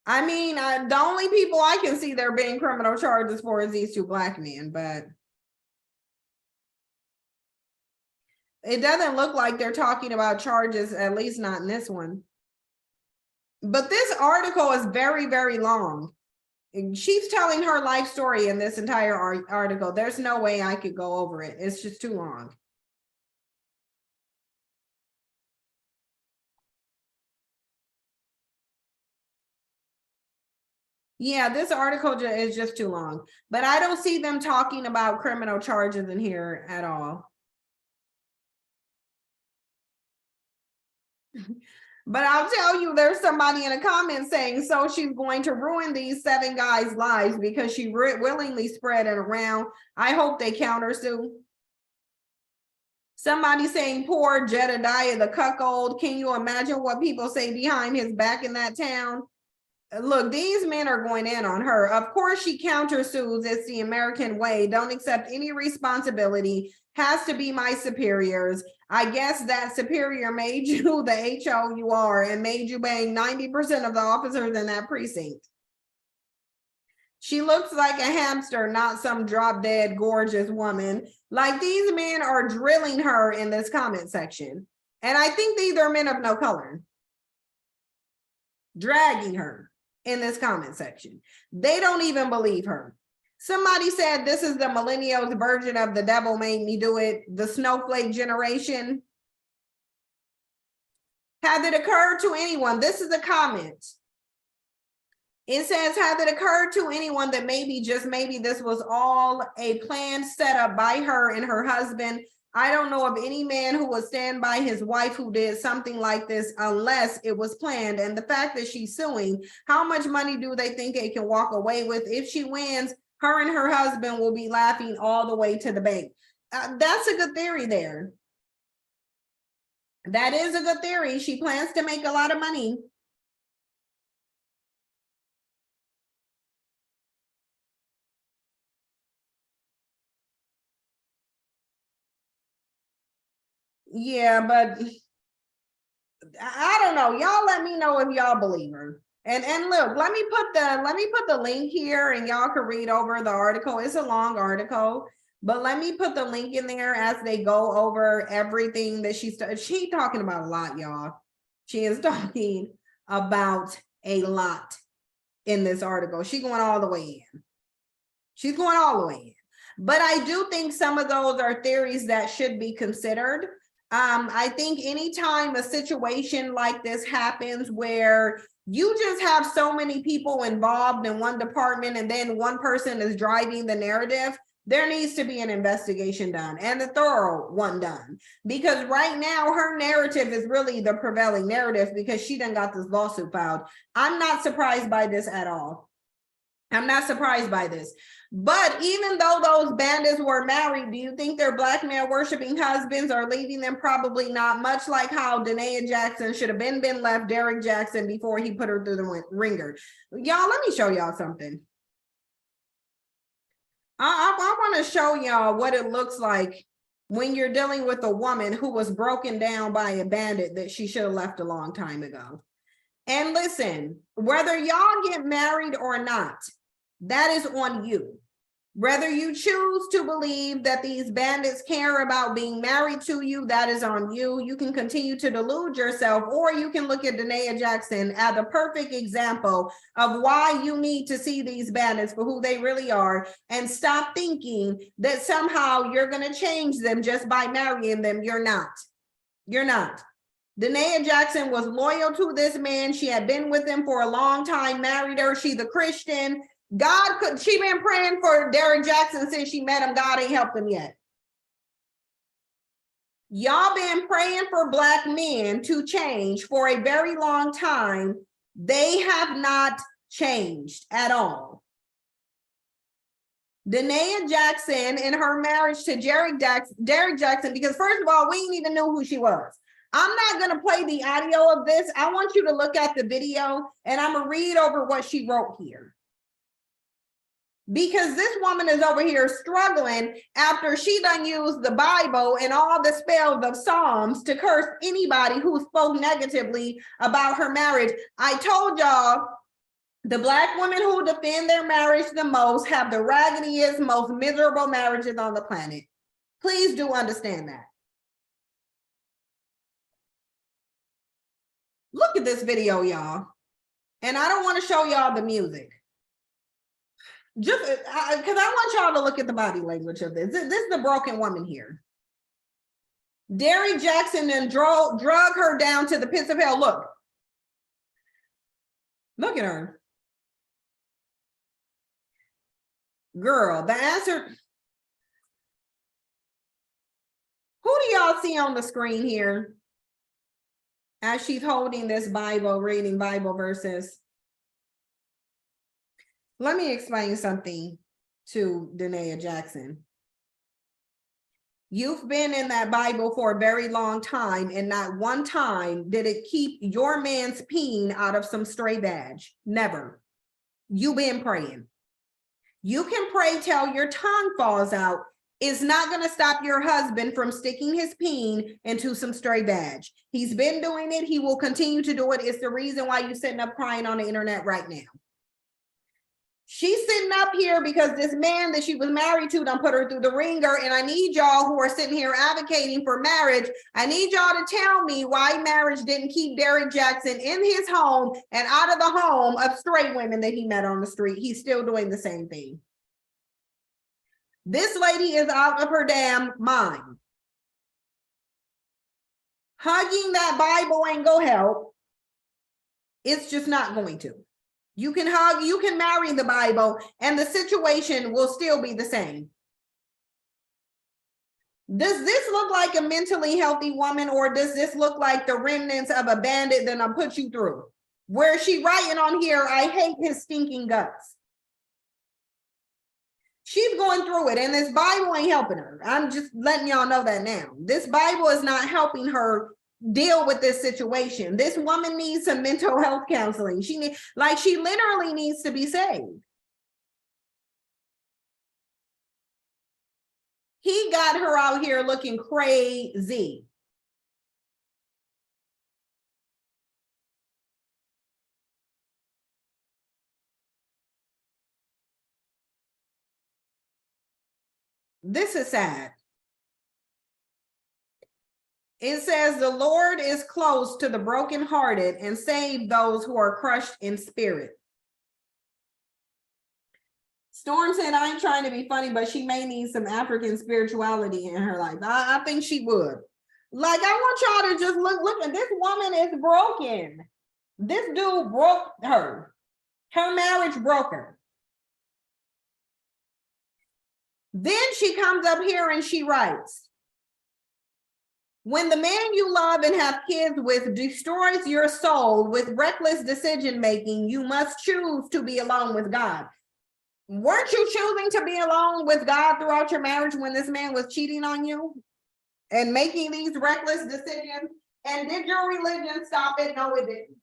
I mean, the only people I can see there being criminal charges for is these two black men, but it doesn't look like they're talking about charges, at least not in this one. But this article is very, very long. She's telling her life story in this entire article. There's no way I could go over it. It's just too long. Yeah, this article is just too long, but I don't see them talking about criminal charges in here at all. But I'll tell you, there's somebody in a comment saying, so she's going to ruin these 7 guys' lives because she willingly spread it around. I hope they countersue. Somebody saying, poor Jedediah the cuckold. Can you imagine what people say behind his back in that town? Look, these men are going in on her. Of course, she countersues. It's the American way. Don't accept any responsibility. has to be my superiors. I guess that superior made you the HO you are and made you bang 90% of the officers in that precinct. She looks like a hamster, not some drop dead gorgeous woman. Like, these men are drilling her in this comment section. And I think these are men of no color. Dragging her in this comment section. They don't even believe her. Somebody said this is the millennials version of the devil made me do it, the snowflake generation. Has it occurred to anyone? This is a comment. It says, has it occurred to anyone that maybe, just maybe, this was all a planned setup by her and her husband? I don't know of any man who would stand by his wife who did something like this unless it was planned. And the fact that she's suing, how much money do they think they can walk away with? If she wins, her and her husband will be laughing all the way to the bank. That's a good theory there. That is a good theory. She plans to make a lot of money. Yeah, but I don't know. Y'all let me know if y'all believe her. And look, let me put the link here and y'all can read over the article. It's a long article, but let me put the link in there as they go over everything that she's talking about a lot, y'all. She is talking about a lot in this article. She's going all the way in. She's going all the way in. But I do think some of those are theories that should be considered. I think anytime a situation like this happens where you just have so many people involved in one department and then one person is driving the narrative, there needs to be an investigation done, and a thorough one done. Because right now her narrative is really the prevailing narrative because she done got this lawsuit filed. I'm not surprised by this at all. I'm not surprised by this. But even though those bandits were married, do you think their black man worshiping husbands are leaving them? Probably not. Much like how Danae Jackson should have been left Derek Jackson before he put her through the ringer. Y'all, let me show y'all something. I want to show y'all what it looks like when you're dealing with a woman who was broken down by a bandit that she should have left a long time ago. And listen, whether y'all get married or not, that is on you. Whether you choose to believe that these bandits care about being married to you, that is on you. You can continue to delude yourself, or you can look at Danae Jackson as a perfect example of why you need to see these bandits for who they really are and stop thinking that somehow you're going to change them just by marrying them. You're not. You're not. Danae Jackson was loyal to this man. She had been with him for a long time, married her. She's a Christian. She been praying for Derek Jackson since she met him. God ain't helped him yet. Y'all been praying for black men to change for a very long time. They have not changed at all. Danae Jackson in her marriage to Derek Jackson, because first of all, we didn't even know who she was. I'm not going to play the audio of this. I want you to look at the video and I'm going to read over what she wrote here. Because this woman is over here struggling after she done used the Bible and all the spells of Psalms to curse anybody who spoke negatively about her marriage. I told y'all, the black women who defend their marriage the most have the raggediest, most miserable marriages on the planet. Please do understand that. Look at this video, y'all. And I don't want to show y'all the music. Just because I want y'all to look at the body language of this. This is the broken woman here. Derek Jackson then drug her down to the pits of hell. Look at her. Girl, the answer. Who do y'all see on the screen here as she's holding this Bible, reading Bible verses? Let me explain something to Danae Jackson. You've been in that Bible for a very long time, and not one time did it keep your man's peen out of some stray badge. Never. You've been praying. You can pray till your tongue falls out is not going to stop your husband from sticking his peen into some stray vag. He's been doing it. He will continue to do it. It's the reason why you're sitting up crying on the internet right now. She's sitting up here because this man that she was married to done put her through the ringer. And I need y'all who are sitting here advocating for marriage, I need y'all to tell me why marriage didn't keep Derrick Jackson in his home and out of the home of stray women that he met on the street. He's still doing the same thing. This lady is out of her damn mind. Hugging that Bible ain't gonna help. It's just not going to. You can hug, you can marry the Bible, and the situation will still be the same. Does this look like a mentally healthy woman, or does this look like the remnants of a bandit that I'll put you through? Where is she writing on here, I hate his stinking guts? She's going through it, and this Bible ain't helping her. I'm just letting y'all know that now. This Bible is not helping her deal with this situation. This woman needs some mental health counseling. She literally needs to be saved. He got her out here looking crazy. This is sad. It says the Lord is close to the brokenhearted and save those who are crushed in spirit. Storm said, I ain't trying to be funny, but she may need some African spirituality in her life. I think she would. Like, I want y'all to just look at this woman is broken. This dude broke her. Her marriage broke her. Then she comes up here and she writes, when the man you love and have kids with destroys your soul with reckless decision making, you must choose to be alone with God. Weren't you choosing to be alone with God throughout your marriage when this man was cheating on you and making these reckless decisions? And did your religion stop it? No, it didn't.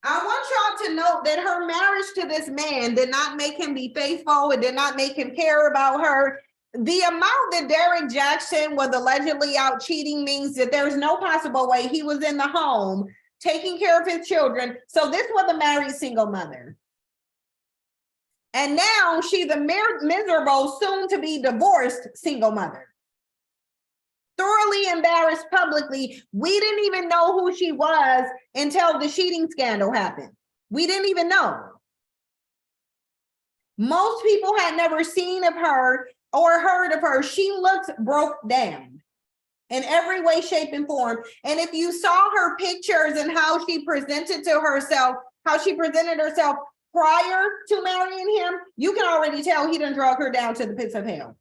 I want y'all to note that her marriage to this man did not make him be faithful. It did not make him care about her. The amount that Derrick Jackson was allegedly out cheating means that there's no possible way he was in the home taking care of his children. So this was a married single mother. And now she's a miserable, soon to be divorced single mother. Thoroughly embarrassed publicly. We didn't even know who she was until the cheating scandal happened. We didn't even know. Most people had never seen of her or heard of her. She looks broke down in every way, shape, and form. And if you saw her pictures and how she presented to herself, how she presented herself prior to marrying him, you can already tell he done drug her down to the pits of hell.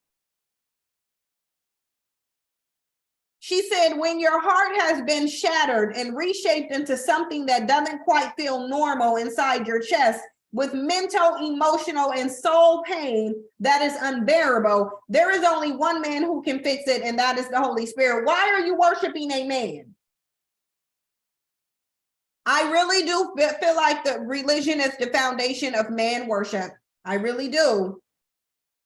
She said, when your heart has been shattered and reshaped into something that doesn't quite feel normal inside your chest, with mental, emotional, and soul pain that is unbearable, there is only one man who can fix it, and that is the Holy Spirit. Why are you worshiping a man? I really do feel like the religion is the foundation of man worship. I really do.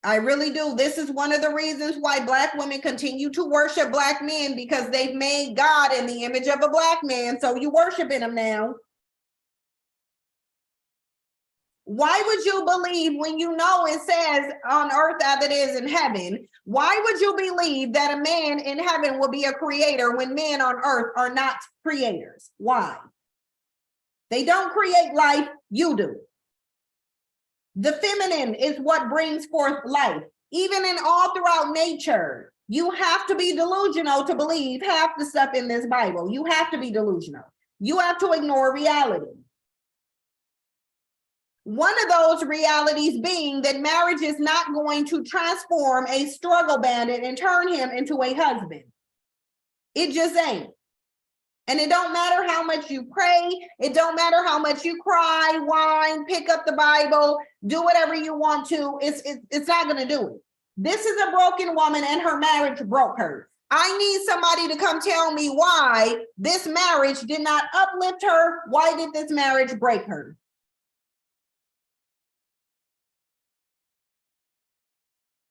I really do. This is one of the reasons why Black women continue to worship Black men, because they've made God in the image of a Black man. So you worshiping him now. Why would you believe when you know it says on earth as it is in heaven? Why would you believe that a man in heaven will be a creator when men on earth are not creators? Why? They don't create life, you do. The feminine is what brings forth life. Even in all throughout nature, you have to be delusional to believe half the stuff in this Bible. You have to be delusional. You have to ignore reality. One of those realities being that marriage is not going to transform a struggle bandit and turn him into a husband. It just ain't. And it don't matter how much you pray. It don't matter how much you cry, whine, pick up the Bible, do whatever you want to. It's not going to do it. This is a broken woman and her marriage broke her. I need somebody to come tell me why this marriage did not uplift her. Why did this marriage break her?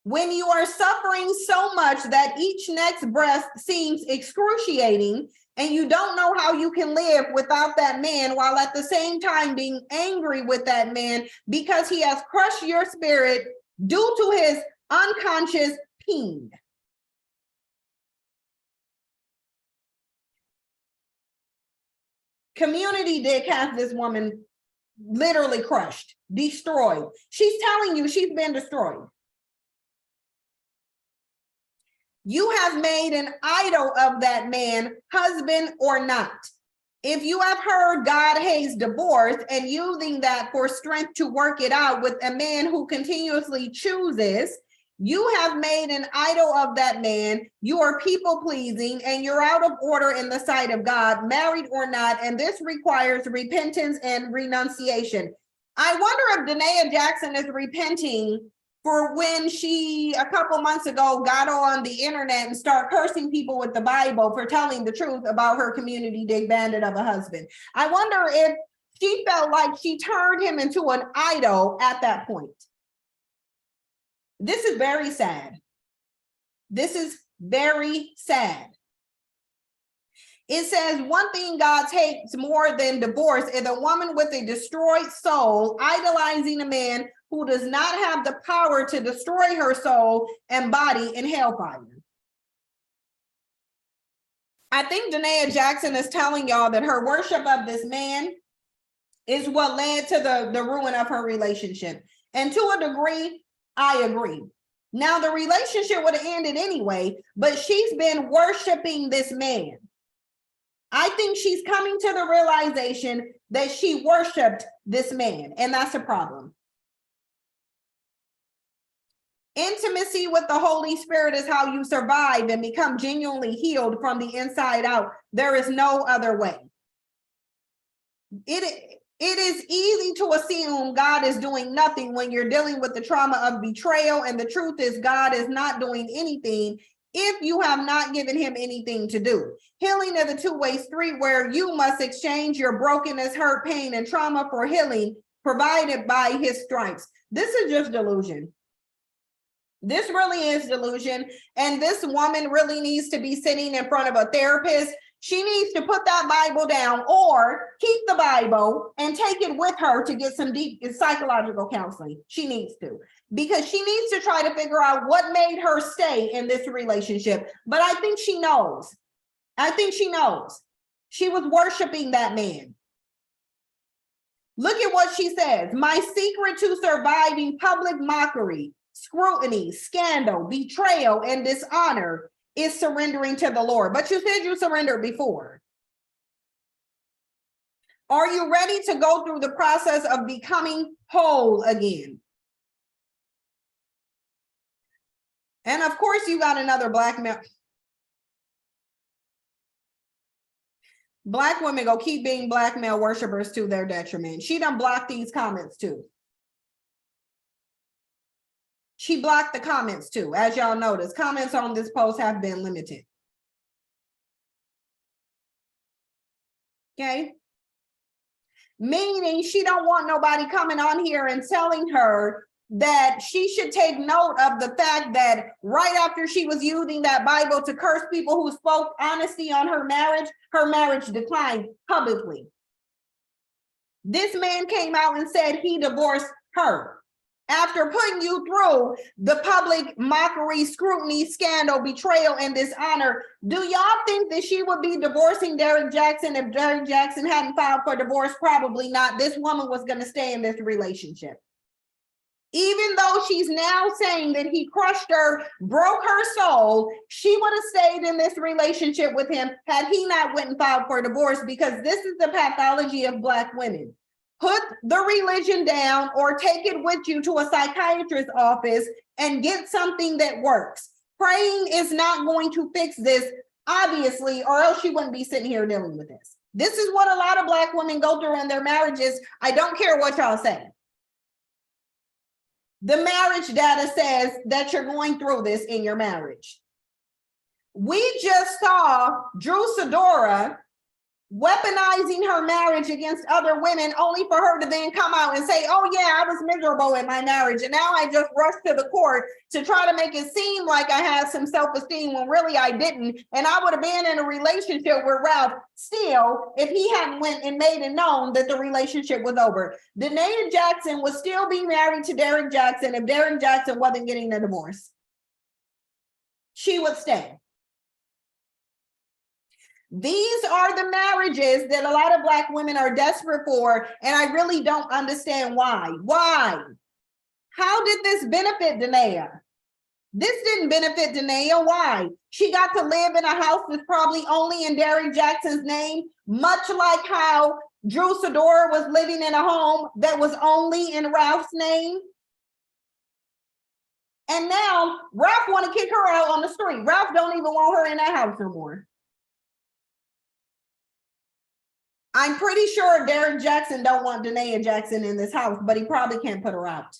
When you are suffering so much that each next breath seems excruciating, and you don't know how you can live without that man, while at the same time being angry with that man because he has crushed your spirit due to his unconscious pain. Community Dick has this woman literally crushed, destroyed. She's telling you she's been destroyed. You have made an idol of that man, husband or not. If you have heard God hates divorce and using that for strength to work it out with a man who continuously chooses, you have made an idol of that man. You are people pleasing and you're out of order in the sight of God, married or not. And this requires repentance and renunciation. I wonder if Danae Jackson is repenting for when she, a couple months ago, got on the internet and started cursing people with the Bible for telling the truth about her community dig bandit of a husband. I wonder if she felt like she turned him into an idol at that point. This is very sad. This is very sad. It says one thing God hates more than divorce is a woman with a destroyed soul idolizing a man who does not have the power to destroy her soul and body in hellfire. I think Danae Jackson is telling y'all that her worship of this man is what led to the ruin of her relationship. And to a degree, I agree. Now, the relationship would have ended anyway, but she's been worshiping this man. I think she's coming to the realization that she worshiped this man, and that's a problem. Intimacy with the Holy Spirit is how you survive and become genuinely healed from the inside out. There is no other way. It is easy to assume God is doing nothing when you're dealing with the trauma of betrayal, and the truth is God is not doing anything if you have not given him anything to do. Healing is a two-way street where you must exchange your brokenness, hurt, pain, and trauma for healing provided by his stripes. This is just delusion. This really is delusion. And this woman really needs to be sitting in front of a therapist. She needs to put that Bible down or keep the Bible and take it with her to get some deep psychological counseling. She needs to, because she needs to try to figure out what made her stay in this relationship. But I think she knows. I think she knows. She was worshiping that man. Look at what she says. My secret to surviving public mockery, scrutiny, scandal, betrayal, and dishonor is surrendering to the Lord. But you said you surrendered before. Are you ready to go through the process of becoming whole again? And of course, you got another black male. Black women go keep being black male worshipers to their detriment. She done blocked these comments too. She blocked the comments too. As y'all notice, comments on this post have been limited. Okay. Meaning she don't want nobody coming on here and telling her that she should take note of the fact that right after she was using that Bible to curse people who spoke honesty on her marriage declined publicly. This man came out and said he divorced her. After putting you through the public mockery, scrutiny, scandal, betrayal, and dishonor, do y'all think that she would be divorcing Derrick Jackson if Derrick Jackson hadn't filed for divorce? Probably not. This woman was going to stay in this relationship. Even though she's now saying that he crushed her, broke her soul, she would have stayed in this relationship with him had he not went and filed for divorce, because this is the pathology of Black women. Put the religion down or take it with you to a psychiatrist's office and get something that works. Praying is not going to fix this, obviously, or else she wouldn't be sitting here dealing with this. This is what a lot of Black women go through in their marriages. I don't care what y'all say. The marriage data says that you're going through this in your marriage. We just saw Drew Sidora weaponizing her marriage against other women only for her to then come out and say, oh yeah, I was miserable in my marriage and now I just rushed to the court to try to make it seem like I had some self-esteem when really I didn't, and I would have been in a relationship with Ralph still if he hadn't went and made it known that the relationship was over. Danae Jackson would still be married to Derek Jackson if Derek Jackson wasn't getting a divorce. She would stay. These are the marriages that a lot of Black women are desperate for, and I really don't understand why. Why? How did this benefit Danae? This didn't benefit Danae. Why? She got to live in a house that's probably only in Derek Jackson's name, much like how Drew Sidora was living in a home that was only in Ralph's name. And now Ralph want to kick her out on the street. Ralph don't even want her in that house no more. I'm pretty sure Derek Jackson don't want Danae Jackson in this house, but he probably can't put her out.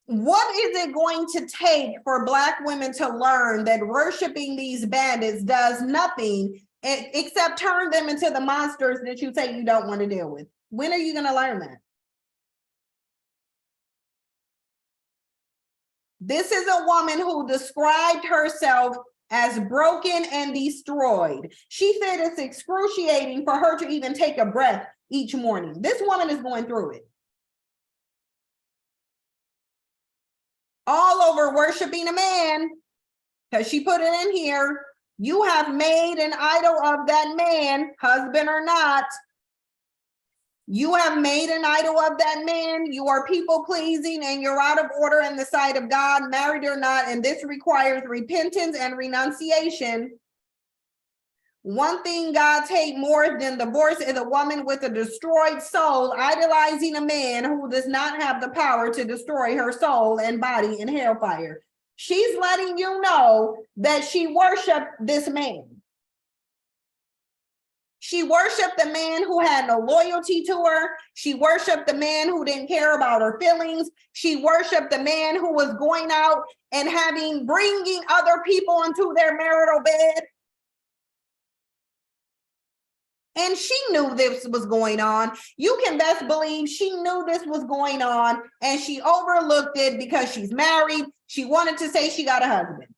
What is it going to take for Black women to learn that worshiping these bandits does nothing except turn them into the monsters that you say you don't want to deal with? When are you going to learn that? This is a woman who described herself as broken and destroyed. She said it's excruciating for her to even take a breath each morning. This woman is going through it. All over worshiping a man, because she put it in here. You have made an idol of that man, husband or not. You have made an idol of that man. You are people pleasing and you're out of order in the sight of God, married or not. And this requires repentance and renunciation. One thing God hates more than divorce is a woman with a destroyed soul, idolizing a man who does not have the power to destroy her soul and body in hellfire. She's letting you know that she worshiped this man. She worshiped the man who had no loyalty to her. She worshiped the man who didn't care about her feelings. She worshiped the man who was going out and bringing other people into their marital bed. And she knew this was going on. You can best believe she knew this was going on and she overlooked it because she's married. She wanted to say she got a husband.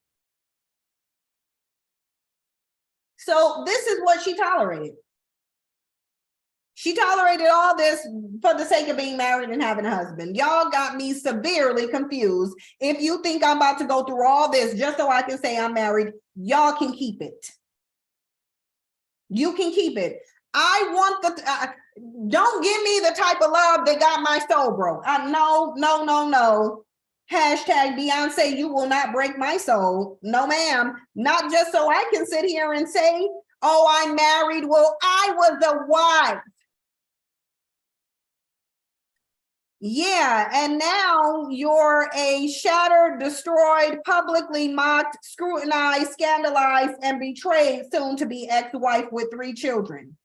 So this is what she tolerated. She tolerated all this for the sake of being married and having a husband. Y'all got me severely confused. If you think I'm about to go through all this just so I can say I'm married, y'all can keep it. You can keep it. I want don't give me the type of love that got my soul broke. No. Hashtag Beyonce, you will not break my soul. No, ma'am. Not just so I can sit here and say, oh, I'm married. Well, I was a wife. Yeah, and now you're a shattered, destroyed, publicly mocked, scrutinized, scandalized, and betrayed soon-to-be ex-wife with 3 children.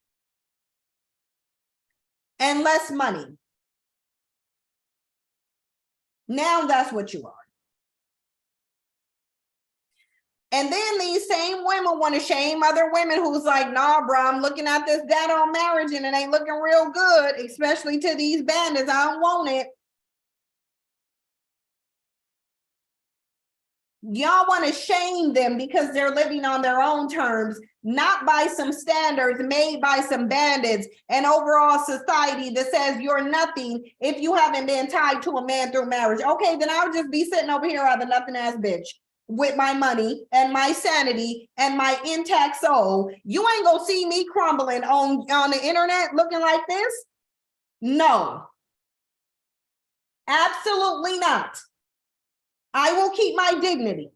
And less money. Now that's what you are. And then these same women want to shame other women who's like, nah, bro, I'm looking at this data on marriage and it ain't looking real good, especially to these bandits. I don't want it. Y'all want to shame them because they're living on their own terms, not by some standards made by some bandits and overall society that says you're nothing if you haven't been tied to a man through marriage. Okay, then I'll just be sitting over here as a nothing ass bitch with my money and my sanity and my intact soul. You ain't gonna see me crumbling on the internet looking like this. No, absolutely not. I will keep my dignity.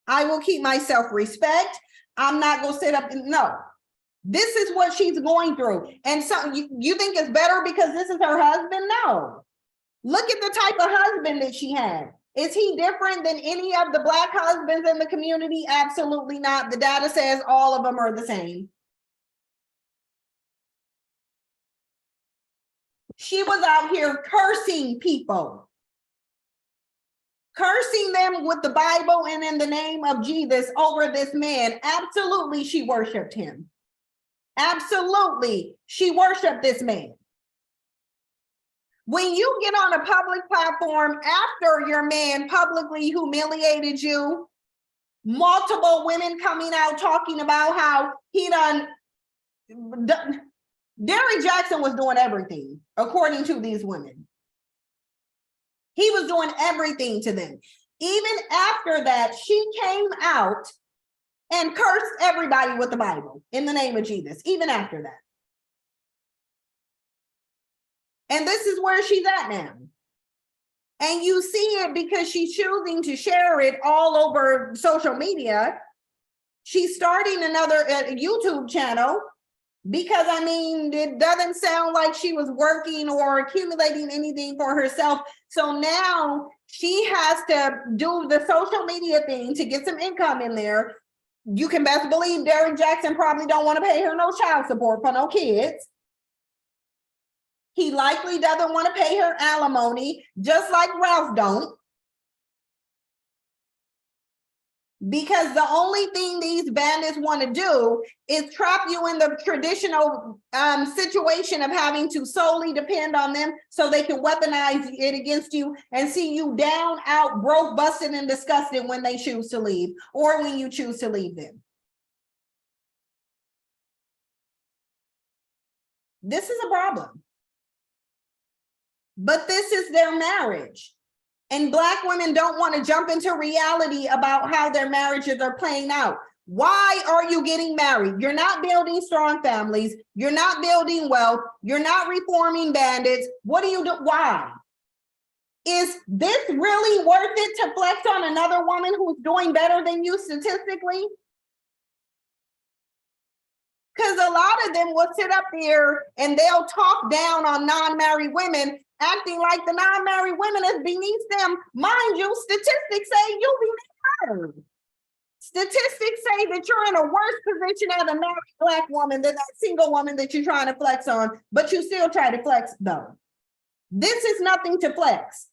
I will keep my self-respect. I'm not gonna sit up and no. This is what she's going through. And so you think it's better because this is her husband? No. Look at the type of husband that she had. Is he different than any of the Black husbands in the community? Absolutely not. The data says all of them are the same. She was out here cursing people. cursing them with the Bible and in the name of Jesus over this man. Absolutely, she worshiped him. Absolutely, she worshiped this man. When you get on a public platform after your man publicly humiliated you, multiple women coming out talking about how he done, Derrick Jackson was doing everything, according to these women. He was doing everything to them. Even after that, she came out and cursed everybody with the Bible in the name of Jesus, even after that. And this is where she's at now. And you see it because she's choosing to share it all over social media. She's starting another YouTube channel because, I mean, it doesn't sound like she was working or accumulating anything for herself. So now she has to do the social media thing to get some income in there. You can best believe Derrick Jackson probably don't want to pay her no child support for no kids. He likely doesn't want to pay her alimony, just like Ralph don't. Because the only thing these bandits want to do is trap you in the traditional situation of having to solely depend on them so they can weaponize it against you and see you down, out, broke, busted, and disgusted when they choose to leave or when you choose to leave them. This is a problem. But this is their marriage. And Black women don't want to jump into reality about how their marriages are playing out. Why are you getting married? You're not building strong families. You're not building wealth. You're not reforming bandits. What do you do? Why? Is this really worth it to flex on another woman who's doing better than you statistically? Because a lot of them will sit up there and they'll talk down on non-married women, acting like the non-married women is beneath them. Mind you, statistics say you'll be married. Statistics say that you're in a worse position as a married Black woman than that single woman that you're trying to flex on, but you still try to flex though. This is nothing to flex.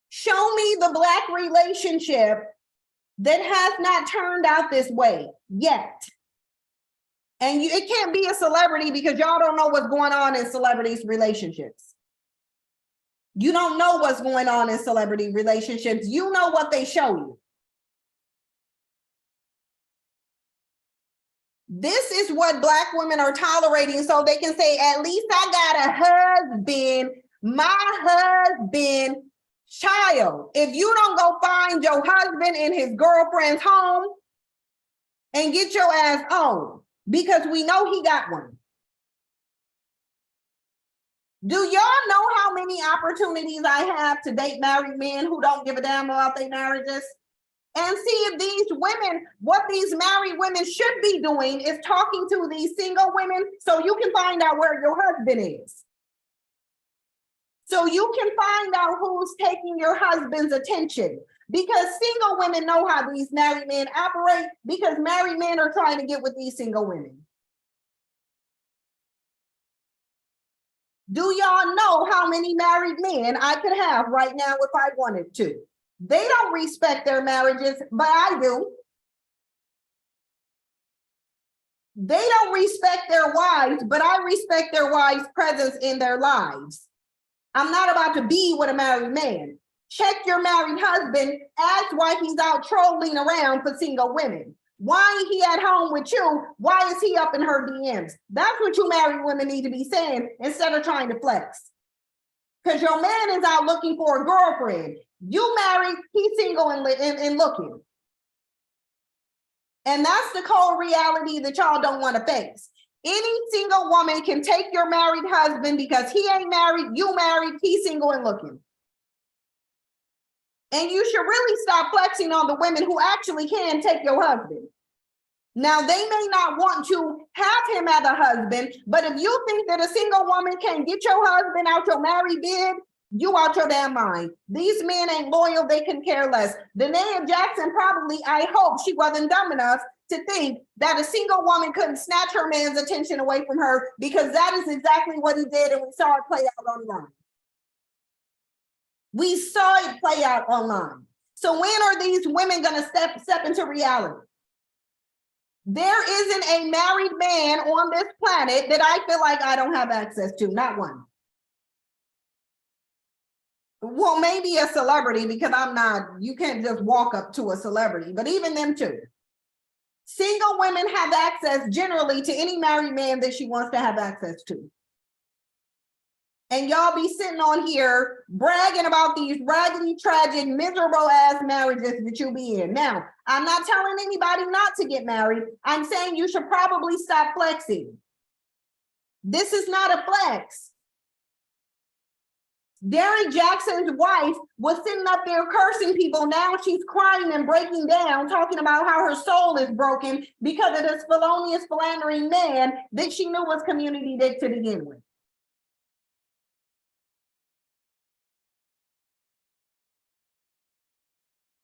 Show me the Black relationship that has not turned out this way yet. And it can't be a celebrity because y'all don't know what's going on in celebrities' relationships. You don't know what's going on in celebrity relationships. You know what they show you. This is what Black women are tolerating so they can say, at least I got a husband, my husband, child. If you don't go find your husband in his girlfriend's home and get your ass on, because we know he got one. Do y'all know how many opportunities I have to date married men who don't give a damn about their marriages? And see if these women, what these married women should be doing is talking to these single women so you can find out where your husband is. So you can find out who's taking your husband's attention. Because single women know how these married men operate because married men are trying to get with these single women. Do y'all know how many married men I could have right now if I wanted to? They don't respect their marriages, but I do. They don't respect their wives, but I respect their wives' presence in their lives. I'm not about to be with a married man. Check your married husband. Ask why he's out trolling around for single women. Why ain't he at home with you? Why is he up in her DMs? That's what you married women need to be saying instead of trying to flex. Because your man is out looking for a girlfriend. You married, he's single and looking. And that's the cold reality that y'all don't want to face. Any single woman can take your married husband because he ain't married, you married, he's single and looking. And you should really stop flexing on the women who actually can take your husband. Now, they may not want to have him as a husband, but if you think that a single woman can get your husband out your married bed, you out your damn mind. These men ain't loyal, they can care less. Danae Jackson probably, I hope she wasn't dumb enough to think that a single woman couldn't snatch her man's attention away from her, because that is exactly what he did and we saw it play out online. We saw it play out online. So when are these women gonna step into reality? There isn't a married man on this planet that I feel like I don't have access to, not one. Well, maybe a celebrity, because you can't just walk up to a celebrity, but even them too. Single women have access generally to any married man that she wants to have access to. And y'all be sitting on here bragging about these raggedy, tragic, miserable ass marriages that you be in. Now, I'm not telling anybody not to get married. I'm saying you should probably stop flexing. This is not a flex. Derrick Jackson's wife was sitting up there cursing people. Now she's crying and breaking down, talking about how her soul is broken because of this felonious, philandering man that she knew was community dick to begin with.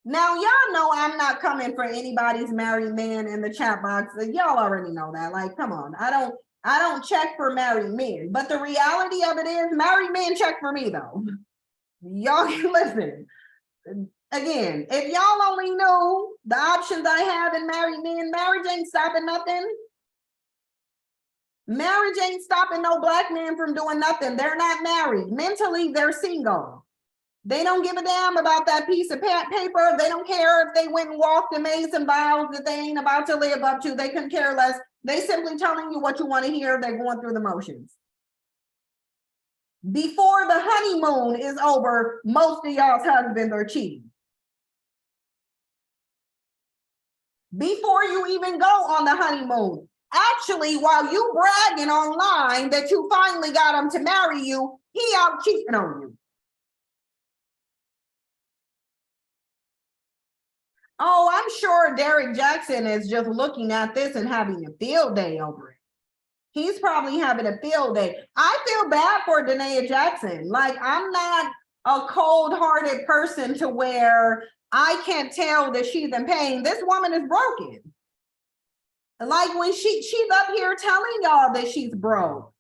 Now, y'all know I'm not coming for anybody's married man in the chat box. Y'all already know that. Like, come on. I don't check for married men. But the reality of it is married men check for me though. Y'all listen. Again, if y'all only knew the options I have in married men, marriage ain't stopping nothing. Marriage ain't stopping no black man from doing nothing. They're not married. Mentally, they're single. They don't give a damn about that piece of paper. They don't care if they went and walked and made some vows that they ain't about to live up to. They couldn't care less. They simply telling you what you want to hear. They're going through the motions. Before the honeymoon is over, most of y'all's husbands are cheating. Before you even go on the honeymoon. Actually, while you bragging online that you finally got him to marry you, he out cheating on you. Oh, I'm sure Derrick Jackson is just looking at this and having a field day over it. He's probably having a field day. I feel bad for Danae Jackson. Like, I'm not a cold-hearted person to where I can't tell that she's in pain. This woman is broken. Like when she's up here telling y'all that she's broke.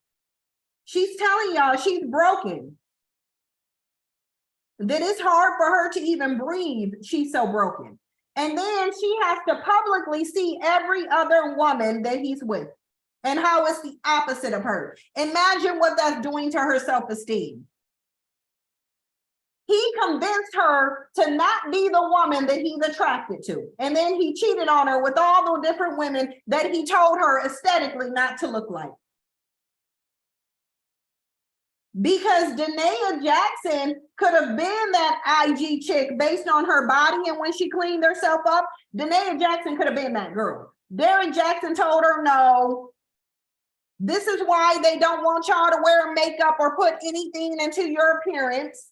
She's telling y'all she's broken. That it's hard for her to even breathe. She's so broken. And then she has to publicly see every other woman that he's with and how it's the opposite of her. Imagine what that's doing to her self-esteem. He convinced her to not be the woman that he's attracted to. And then he cheated on her with all the different women that he told her aesthetically not to look like. Because Danae Jackson could have been that IG chick based on her body, and when she cleaned herself up, Danae Jackson could have been that girl. Derrick Jackson told her, no, this is why they don't want y'all to wear makeup or put anything into your appearance.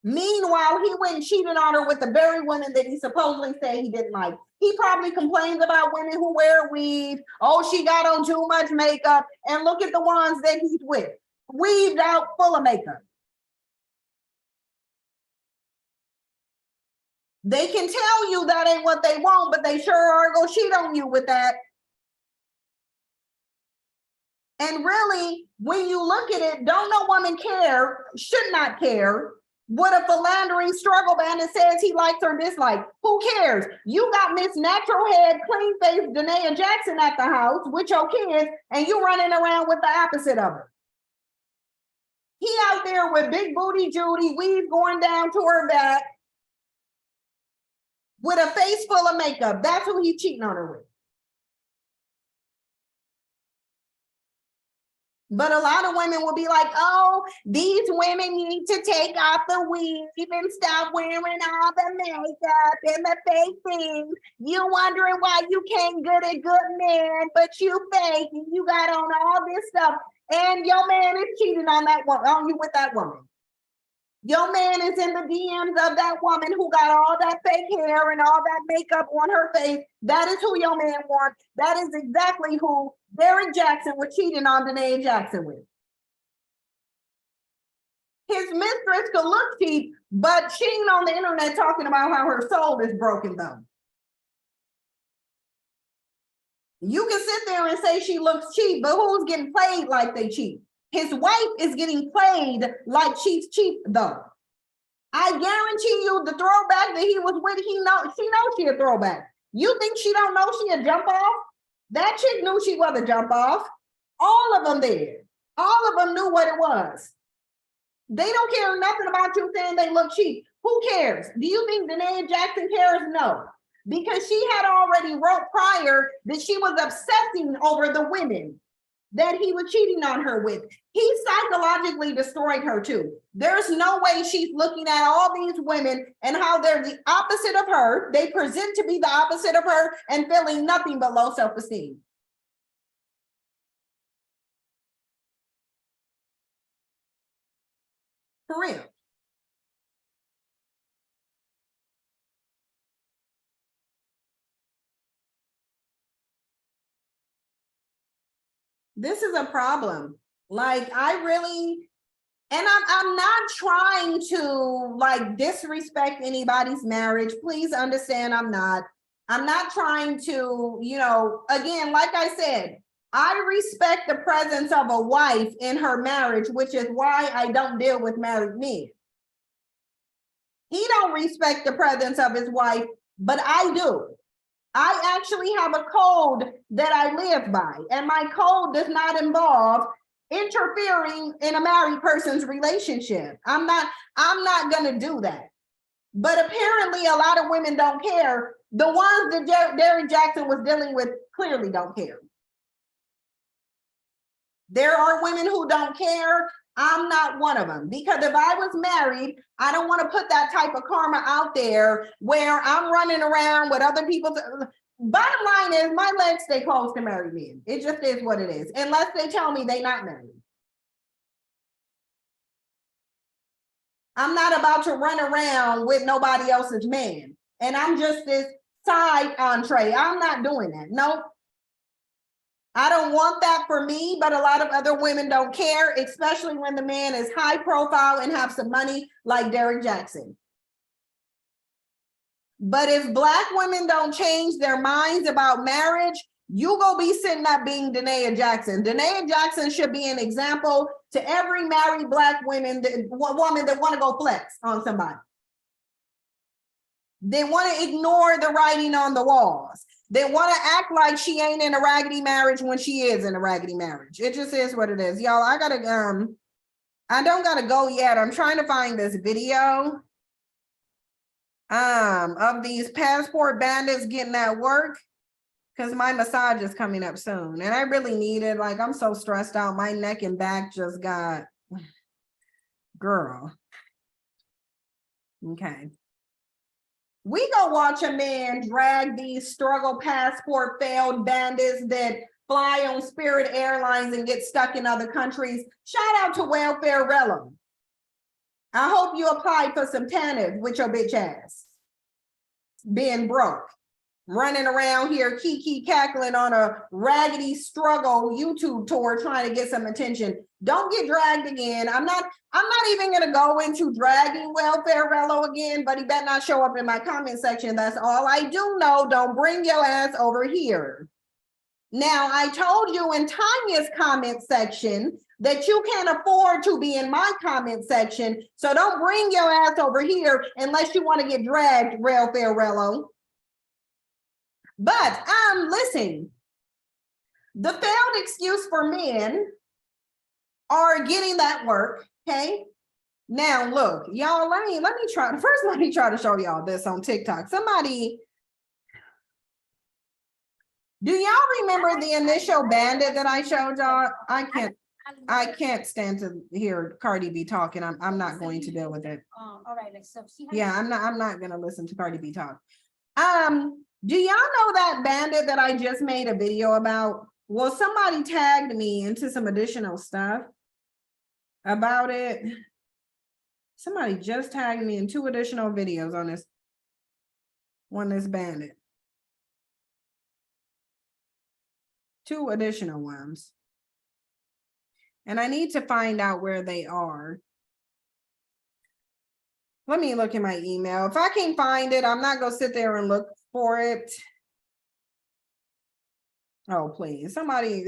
Meanwhile, he went and cheated on her with the very woman that he supposedly said he didn't like. He probably complains about women who wear weave. Oh, she got on too much makeup. And look at the ones that he's with. Weaved out, full of makeup. They can tell you that ain't what they want, but they sure are gonna cheat on you with that. And really, when you look at it, don't no woman care, should not care what a philandering struggle bandit says he likes or dislikes. Who cares? You got Miss Natural Head, clean face Danae Jackson at the house with your kids, and you running around with the opposite of her. He out there with big booty Judy, weave going down to her back, with a face full of makeup. That's who he's cheating on her with. But a lot of women will be like, oh, these women need to take off the weave and stop wearing all the makeup and the fake things. You wondering why you can't get a good man, but you fake and you got on all this stuff. And your man is cheating on you with that woman. Your man is in the DMs of that woman who got all that fake hair and all that makeup on her face. That is who your man wants. That is exactly who Derrick Jackson was cheating on Danae Jackson with. His mistress could look cheap, but she ain't on the internet talking about how her soul is broken though. You can sit there and say she looks cheap, but who's getting played like they cheap? His wife is getting played like she's cheap though. I guarantee you the throwback that he was with, she knows she a throwback. You think she don't know she a jump off? That chick knew she was a jump off. All of them did. All of them knew what it was. They don't care nothing about you saying they look cheap. Who cares? Do you think Danae Jackson cares? No. Because she had already wrote prior that she was obsessing over the women that he was cheating on her with. He psychologically destroyed her too. There's no way she's looking at all these women and how they're the opposite of her. They present to be the opposite of her and feeling nothing but low self-esteem. For real. This is a problem. Like, I really, and I'm not trying to like disrespect anybody's marriage. Please understand I'm not trying to, you know, again, like I said, I respect the presence of a wife in her marriage, which is why I don't deal with married men. He don't respect the presence of his wife, but I do. I actually have a code that I live by, and my code does not involve interfering in a married person's relationship. I'm not gonna do that. But apparently a lot of women don't care. The ones that Derrick Jackson was dealing with clearly don't care. There are women who don't care. I'm not one of them, because if I was married, I don't want to put that type of karma out there where I'm running around with other people's. Bottom line is my legs stay closed to married men. It just is what it is, unless they tell me they're not married. I'm not about to run around with nobody else's man, and I'm just this side entree. I'm not doing that. Nope. I don't want that for me, but a lot of other women don't care, especially when the man is high profile and have some money like Derrick Jackson. But if Black women don't change their minds about marriage, you go be sitting up being Danae Jackson. Danae Jackson should be an example to every married Black woman that want to go flex on somebody. They want to ignore the writing on the walls. They want to act like she ain't in a raggedy marriage when she is in a raggedy marriage. It just is what it is. Y'all, I don't gotta go yet. I'm trying to find this video of these passport bandits getting at work, because my massage is coming up soon and I really need it. Like, I'm so stressed out. My neck and back just got, girl. Okay. We go watch a man drag these struggle passport failed bandits that fly on Spirit Airlines and get stuck in other countries. Shout out to Welfare Rello. I hope you applied for some TANF with your bitch ass. Being broke, running around here kiki cackling on a raggedy struggle YouTube tour trying to get some attention. Don't get dragged again. I'm not even gonna go into dragging Welfare Rello again, but he better not show up in my comment section. That's all I do know. Don't bring your ass over here. Now, I told you in Tanya's comment section that you can't afford to be in my comment section, so don't bring your ass over here unless you want to get dragged, Welfare Rello. But listen, the failed excuse for men are getting that work. Okay. Now look, y'all, let me try to show y'all this on TikTok. Somebody, do y'all remember the initial bandit that I showed y'all? I can't stand to hear Cardi B talking. I'm not going to deal with it. All right, so yeah, I'm not gonna listen to Cardi B talk. Do y'all know that bandit that I just made a video about? Well, somebody tagged me into some additional stuff about it. Somebody just tagged me in 2 additional videos on this bandit. 2 additional ones. And I need to find out where they are. Let me look in my email. If I can't find it, I'm not gonna sit there and look for it. Oh, please, somebody.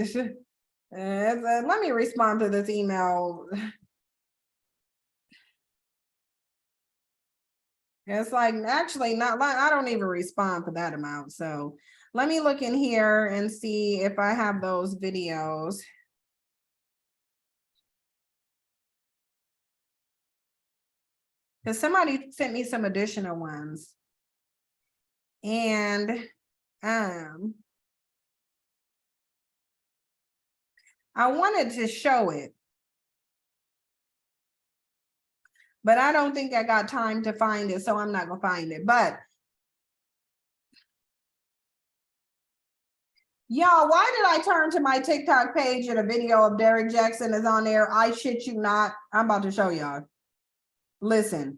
Let me respond to this email. It's like actually not like I don't even respond for that amount. So let me look in here and see if I have those videos. Because somebody sent me some additional ones. And I wanted to show it. But I don't think I got time to find it, so I'm not gonna find it. But y'all, why did I turn to my TikTok page and a video of Derek Jackson is on there? I shit you not. I'm about to show y'all. Listen.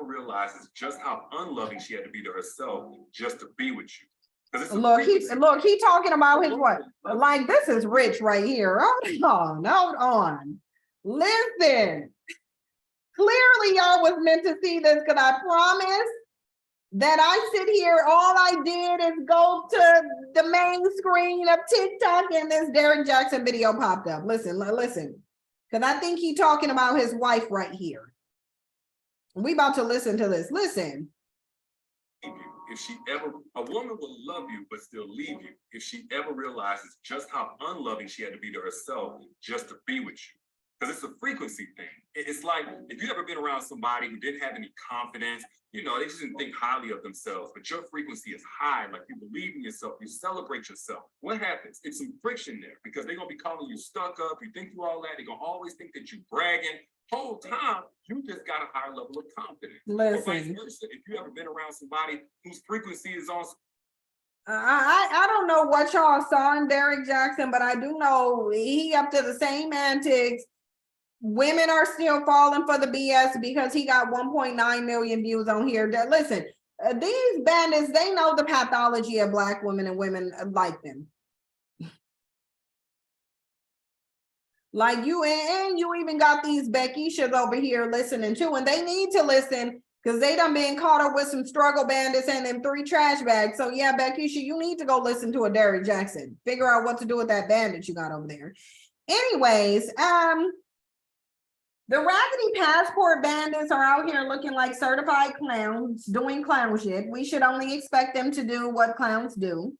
Realizes just how unloving she had to be to herself just to be with you. Look, he talking about his what? Like this is rich right here. Hold on. Listen. Clearly, y'all was meant to see this because I promise that I sit here, all I did is go to the main screen of TikTok and this Derek Jackson video popped up. Listen, because I think he talking about his wife right here. We about to listen to this. Listen. If she ever, a woman will love you but still leave you if she ever realizes just how unloving she had to be to herself just to be with you. Because it's a frequency thing. It's like if you've ever been around somebody who didn't have any confidence, you know, they just didn't think highly of themselves, but your frequency is high, like you believe in yourself, you celebrate yourself. What happens? It's some friction there because they're gonna be calling you stuck up, you think you all that, they're gonna always think that you bragging. Whole time, you just got a higher level of confidence. Listen. If you ever been around somebody whose frequency is on I don't know what y'all saw in Derek Jackson, but I do know he up to the same antics. Women are still falling for the BS because he got 1.9 million views on here. Listen, these bandits, they know the pathology of Black women and women like them. Like you, and you even got these Beckishas over here listening too, and they need to listen because they done been caught up with some struggle bandits and them 3 trash bags. So yeah, Beckisha, you need to go listen to a Derek Jackson. Figure out what to do with that bandit you got over there. Anyways, the raggedy passport bandits are out here looking like certified clowns doing clown shit. We should only expect them to do what clowns do.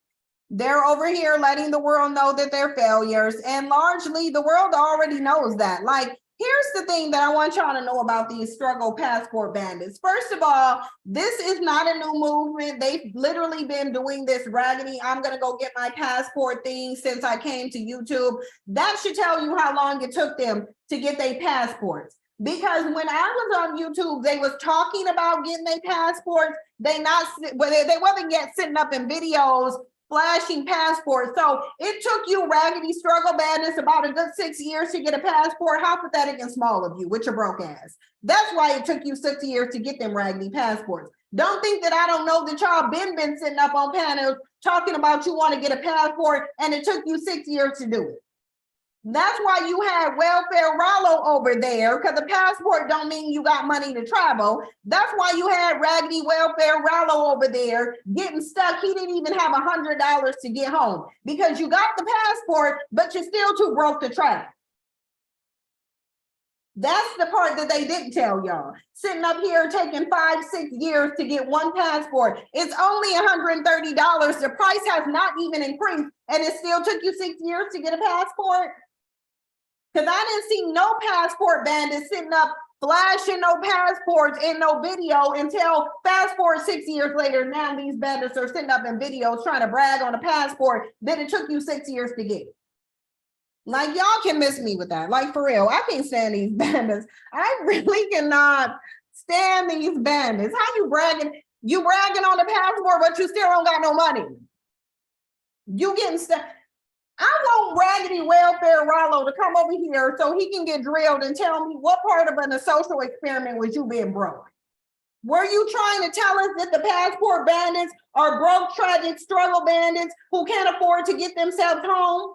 They're over here letting the world know that they're failures. And largely the world already knows that. Like, here's the thing that I want y'all to know about these struggle passport bandits. First of all, this is not a new movement. They've literally been doing this raggedy, I'm gonna go get my passport thing since I came to YouTube. That should tell you how long it took them to get their passports. Because when I was on YouTube, they was talking about getting their passports. They wasn't yet sitting up in videos flashing passports. So it took you raggedy struggle bandits about a good 6 years to get a passport. How pathetic and small of you with your broke ass. That's why it took you 6 years to get them raggedy passports. Don't think that I don't know that y'all been sitting up on panels talking about you want to get a passport and it took you 6 years to do it. That's why you had Welfare Rollo over there, because the passport don't mean you got money to travel. That's why you had Raggedy Welfare Rollo over there getting stuck. He didn't even have $100 to get home because you got the passport, but you're still too broke to travel. That's the part that they didn't tell y'all. Sitting up here taking 5-6 years to get one passport. It's only $130. The price has not even increased, and it still took you 6 years to get a passport. Because I didn't see no passport bandits sitting up flashing no passports in no video until fast forward 6 years later. Now these bandits are sitting up in videos trying to brag on a passport that it took you 6 years to get. Like, y'all can miss me with that. Like, for real, I can't stand these bandits. I really cannot stand these bandits. How you bragging? You bragging on the passport, but you still don't got no money. You getting stuck. I want Raggedy Welfare Rollo to come over here so he can get drilled and tell me what part of a social experiment was you being broke? Were you trying to tell us that the passport bandits are broke, tragic struggle bandits who can't afford to get themselves home?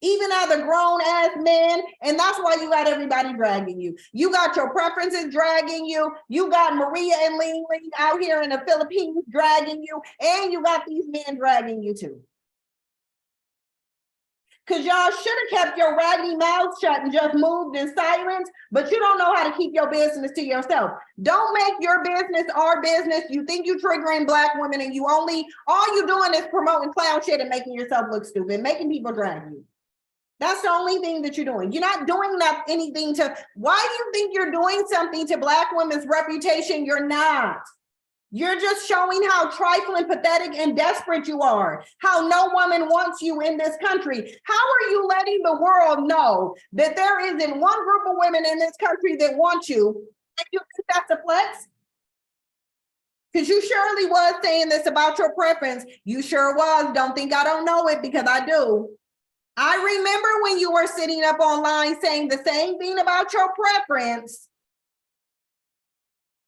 Even as a grown ass man, and that's why you got everybody dragging you. You got your preferences dragging you. You got Maria and Ling Ling out here in the Philippines dragging you, and you got these men dragging you too. Because y'all should have kept your raggedy mouth shut and just moved in silence, but you don't know how to keep your business to yourself. Don't make your business our business. You think you triggering Black women and all you doing is promoting clown shit and making yourself look stupid, making people drag you. That's the only thing that you're doing. You're not doing anything to, why do you think you're doing something to Black women's reputation? You're not. You're just showing how trifling, pathetic, and desperate you are. How no woman wants you in this country. How are you letting the world know that there isn't one group of women in this country that want you? And you think that's a flex? Because you surely was saying this about your preference. You sure was. Don't think I don't know it, because I do. I remember when you were sitting up online saying the same thing about your preference.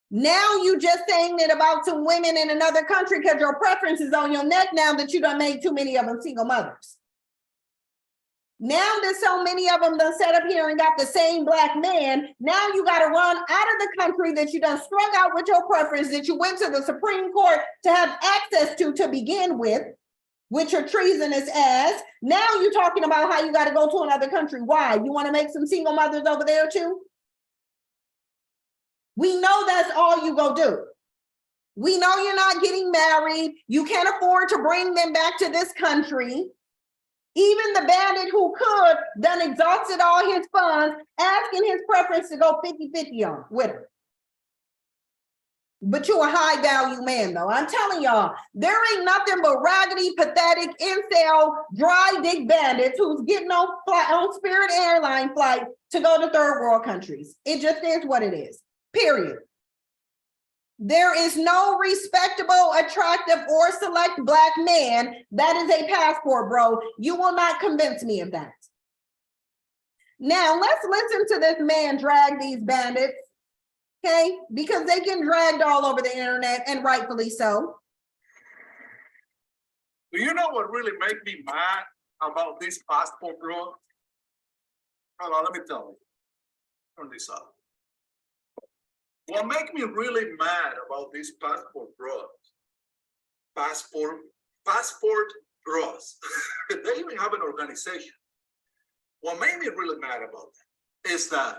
Now you just saying it about some women in another country because your preference is on your neck now that you done made too many of them single mothers. Now that so many of them done set up here and got the same Black man, now you got to run out of the country that you done strung out with your preference, that you went to the Supreme Court to have access to begin with your treasonous ass. Now you're talking about how you got to go to another country. Why? You want to make some single mothers over there too? We know that's all you go do. We know you're not getting married. You can't afford to bring them back to this country. Even the bandit who could done exhausted all his funds, asking his preference to go 50-50 on with her. But you're a high value man though. I'm telling y'all, there ain't nothing but raggedy, pathetic, incel, dry dick bandits who's getting on Spirit airline flight to go to third world countries. It just is what it is. Period. There is no respectable, attractive, or select Black man that is a passport, bro. You will not convince me of that. Now, let's listen to this man drag these bandits, okay? Because they get dragged all over the internet, and rightfully so. Do you know what really made me mad about this passport bro? Hold on, let me tell you. Turn this up. What makes me really mad about these passport bros, they even have an organization. What made me really mad about that is that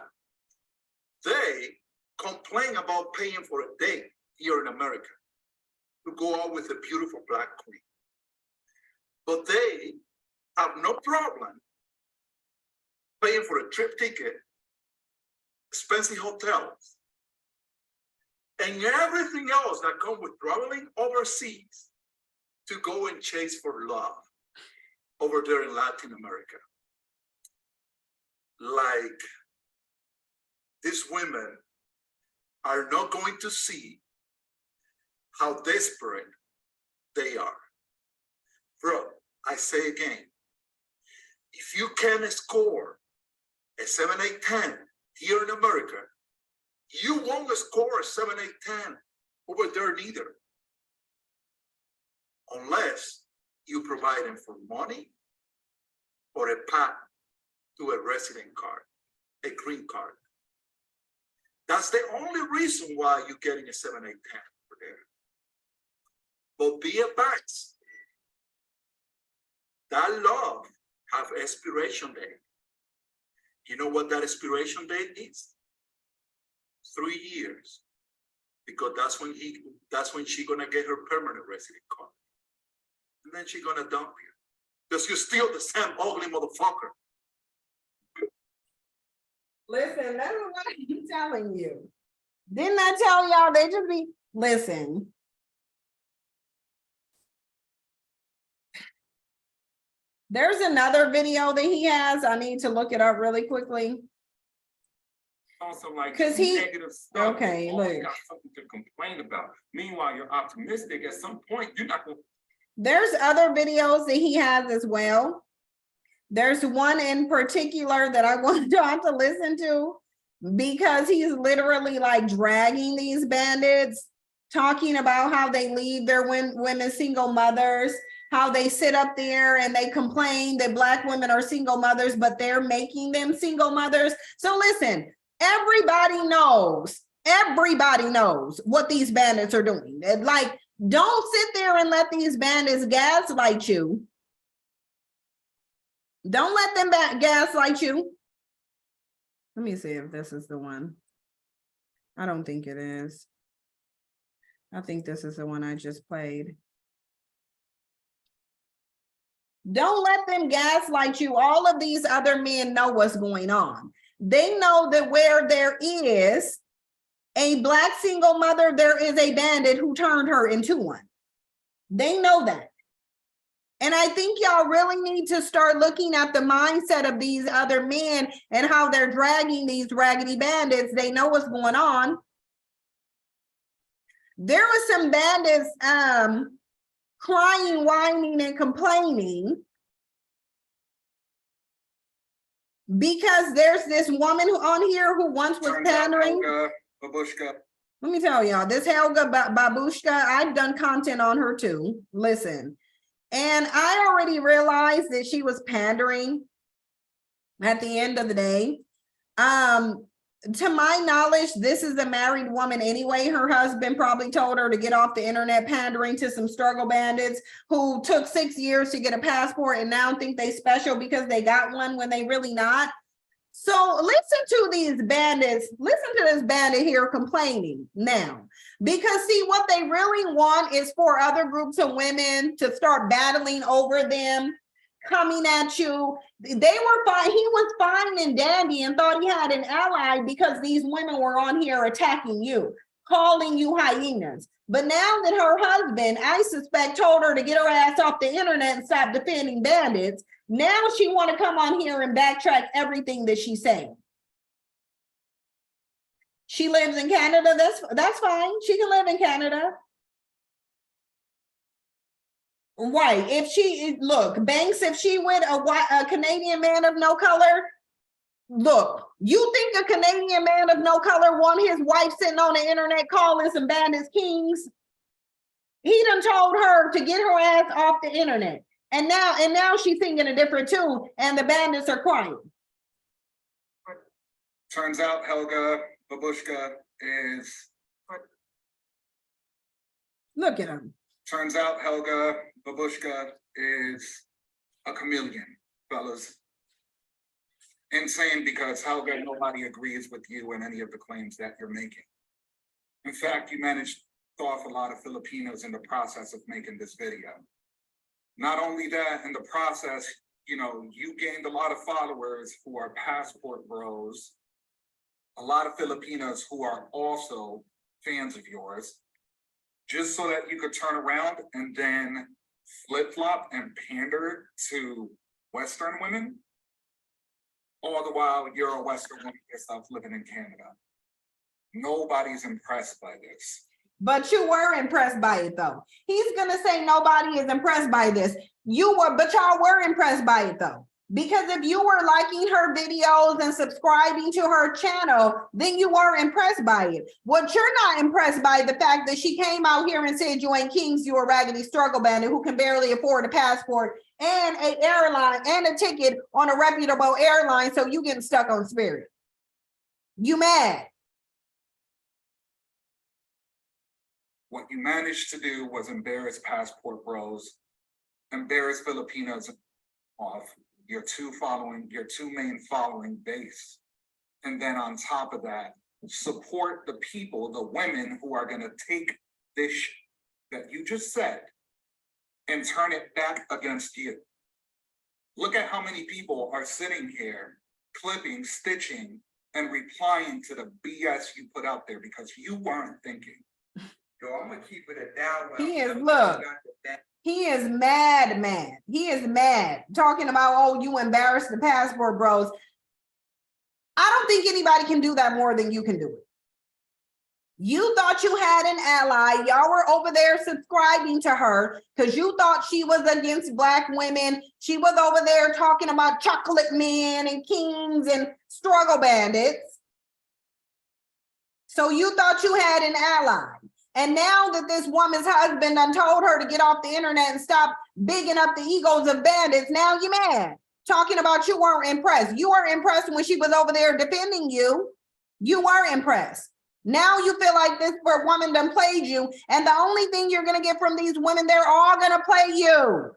they complain about paying for a date here in America to go out with a beautiful Black queen. But they have no problem paying for a trip ticket, expensive hotels, and everything else that comes with traveling overseas to go and chase for love over there in Latin America. Like, these women are not going to see how desperate they are. Bro, I say again, if you can score a 7, 8, 10 here in America, you won't score a 7, 8, 10 over there neither. Unless you provide them for money or a path to a resident card, a green card. That's the only reason why you're getting a 7, 8, 10 over there. But be a backs. That love have expiration date. You know what that expiration date is? 3 years, because that's when she's gonna get her permanent resident card, and then she's gonna dump you because you're still the same ugly motherfucker. Listen, that's what I'm telling you. Didn't I tell y'all they just be, listen. There's another video that he has. I need to look it up really quickly. Also, like, 'Cause he- negative stuff. okay, You always look. got something to complain about. Meanwhile, you're optimistic. At some point, you're not going. There's other videos that he has as well. There's one in particular that I want y'all to listen to because he's literally like dragging these bandits, talking about how they leave their women single mothers, how they sit up there and they complain that Black women are single mothers, but they're making them single mothers. So listen, everybody knows what these bandits are doing. Like, don't sit there and let these bandits gaslight you. Don't let them gaslight you. Let me see if this is the one. I don't think it is. I think this is the one I just played. Don't let them gaslight you. All of these other men know what's going on. They know that where there is a Black single mother, there is a bandit who turned her into one. They know that. And I think y'all really need to start looking at the mindset of these other men and how they're dragging these raggedy bandits. They know what's going on. There were some bandits crying, whining, and complaining because there's this woman on here who once was pandering. Babushka. Let me tell y'all, this Helga Babushka, I've done content on her too. Listen, and I already realized that she was pandering at the end of the day. To my knowledge, this is a married woman anyway. Her husband probably told her to get off the internet pandering to some struggle bandits who took 6 years to get a passport and now think they special because they got one when they really not. So listen to these bandits. Listen to this bandit here complaining now. Because see, what they really want is for other groups of women to start battling over them, coming at you. They were fine. He was fine and dandy and thought he had an ally because these women were on here attacking you, calling you hyenas. But now that her husband, I suspect, told her to get her ass off the internet and stop defending bandits, now she want to come on here and backtrack everything that she's saying. She lives in Canada. That's fine. She can live in Canada. Right. If she, look, Banks, if she with a Canadian man of no color, look, you think a Canadian man of no color want his wife sitting on the internet calling some bandits kings? He done told her to get her ass off the internet. And now she's singing a different tune and the bandits are crying. Turns out Helga Babushka is. Look at him. Turns out Helga Babushka is a chameleon, fellas. Insane because Helga, nobody agrees with you and any of the claims that you're making. In fact, you managed to off a lot of Filipinos in the process of making this video. Not only that, in the process, you gained a lot of followers who are passport bros, a lot of Filipinos who are also fans of yours, just so that you could turn around and then flip-flop and pander to Western women. All the while, you're a Western woman yourself living in Canada. Nobody's impressed by this. But you were impressed by it though. He's gonna say nobody is impressed by this. You were, but y'all were impressed by it though. Because if you were liking her videos and subscribing to her channel, then you were impressed by it. What you're not impressed by, the fact that she came out here and said you ain't kings, you a raggedy struggle bandit who can barely afford a passport and an airline and a ticket on a reputable airline, so you getting stuck on Spirit. You mad. What you managed to do was embarrass passport bros, embarrass Filipinos off your two main following base. And then on top of that, support the people, the women who are gonna take this that you just said and turn it back against you. Look at how many people are sitting here, clipping, stitching, and replying to the BS you put out there because you weren't thinking. Yo, I'm gonna keep it down. He is, look, he is mad. He is mad. Talking about, oh, you embarrassed the passport bros. I don't think anybody can do that more than you can do it. You thought you had an ally. Y'all were over there subscribing to her because you thought she was against Black women. She was over there talking about chocolate men and kings and struggle bandits. So you thought you had an ally. And now that this woman's husband done told her to get off the internet and stop bigging up the egos of bandits, now you mad. Talking about you weren't impressed. You were impressed when she was over there defending you. You were impressed. Now you feel like this woman done played you. And the only thing you're going to get from these women, they're all going to play you.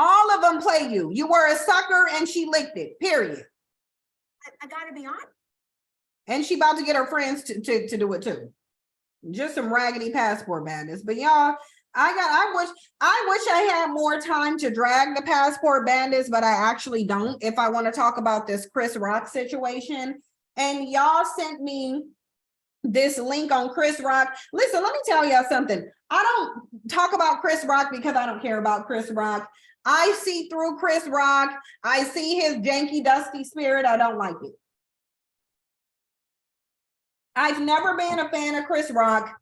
All of them play you. You were a sucker and she licked it, period. I gotta be honest. And she about to get her friends to do it too. Just some raggedy passport bandits. But y'all, I wish I had more time to drag the passport bandits, but I actually don't if I want to talk about this Chris Rock situation. And y'all sent me this link on Chris Rock. Listen, let me tell y'all something. I don't talk about Chris Rock because I don't care about Chris Rock. I see through Chris Rock. I see his janky, dusty spirit. I don't like it. I've never been a fan of Chris Rock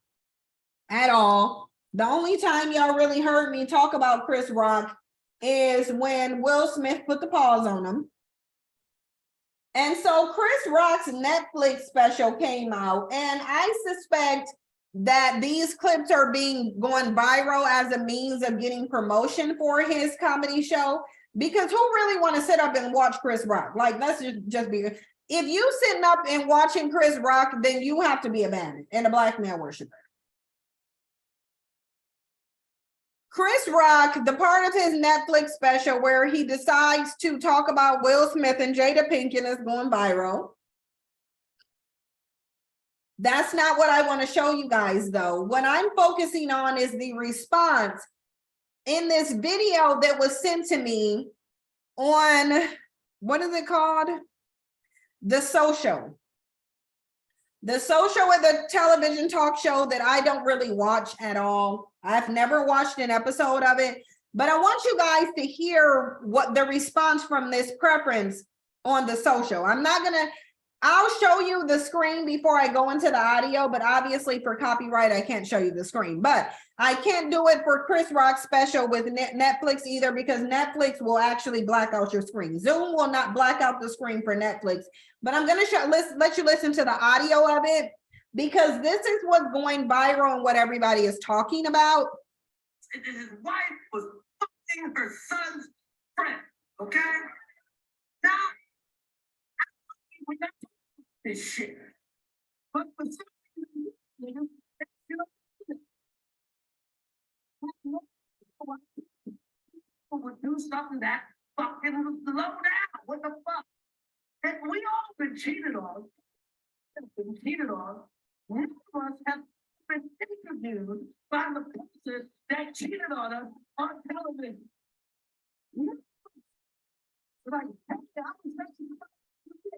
at all. The only time y'all really heard me talk about Chris Rock is when Will Smith put the pause on him. And so Chris Rock's Netflix special came out, and I suspect that these clips are going viral as a means of getting promotion for his comedy show, because who really want to sit up and watch Chris Rock? Like, let's just be, if you sitting up and watching Chris Rock, then you have to be a bandit and a black male worshiper. Chris Rock, the part of his Netflix special where he decides to talk about Will Smith and Jada Pinkett is going viral. That's not what I want to show you guys, though. What I'm focusing on is the response in this video that was sent to me on, what is it called? The Social. The Social is a television talk show that I don't really watch at all. I've never watched an episode of it, but I want you guys to hear what the response from this preference on The Social. I'll show you the screen before I go into the audio, but obviously for copyright, I can't show you the screen. But I can't do it for Chris Rock's special with Netflix either, because Netflix will actually black out your screen. Zoom will not black out the screen for Netflix. But I'm going to let you listen to the audio of it, because this is what's going viral and what everybody is talking about. His wife was fucking her son's friend, okay? Now, we got this shit. But for some reason, you know, would do something that fucking was low down. What the fuck? And we all been cheated on. None of us have been interviewed by the person that cheated on us on television. Like, hey, I was messing with you.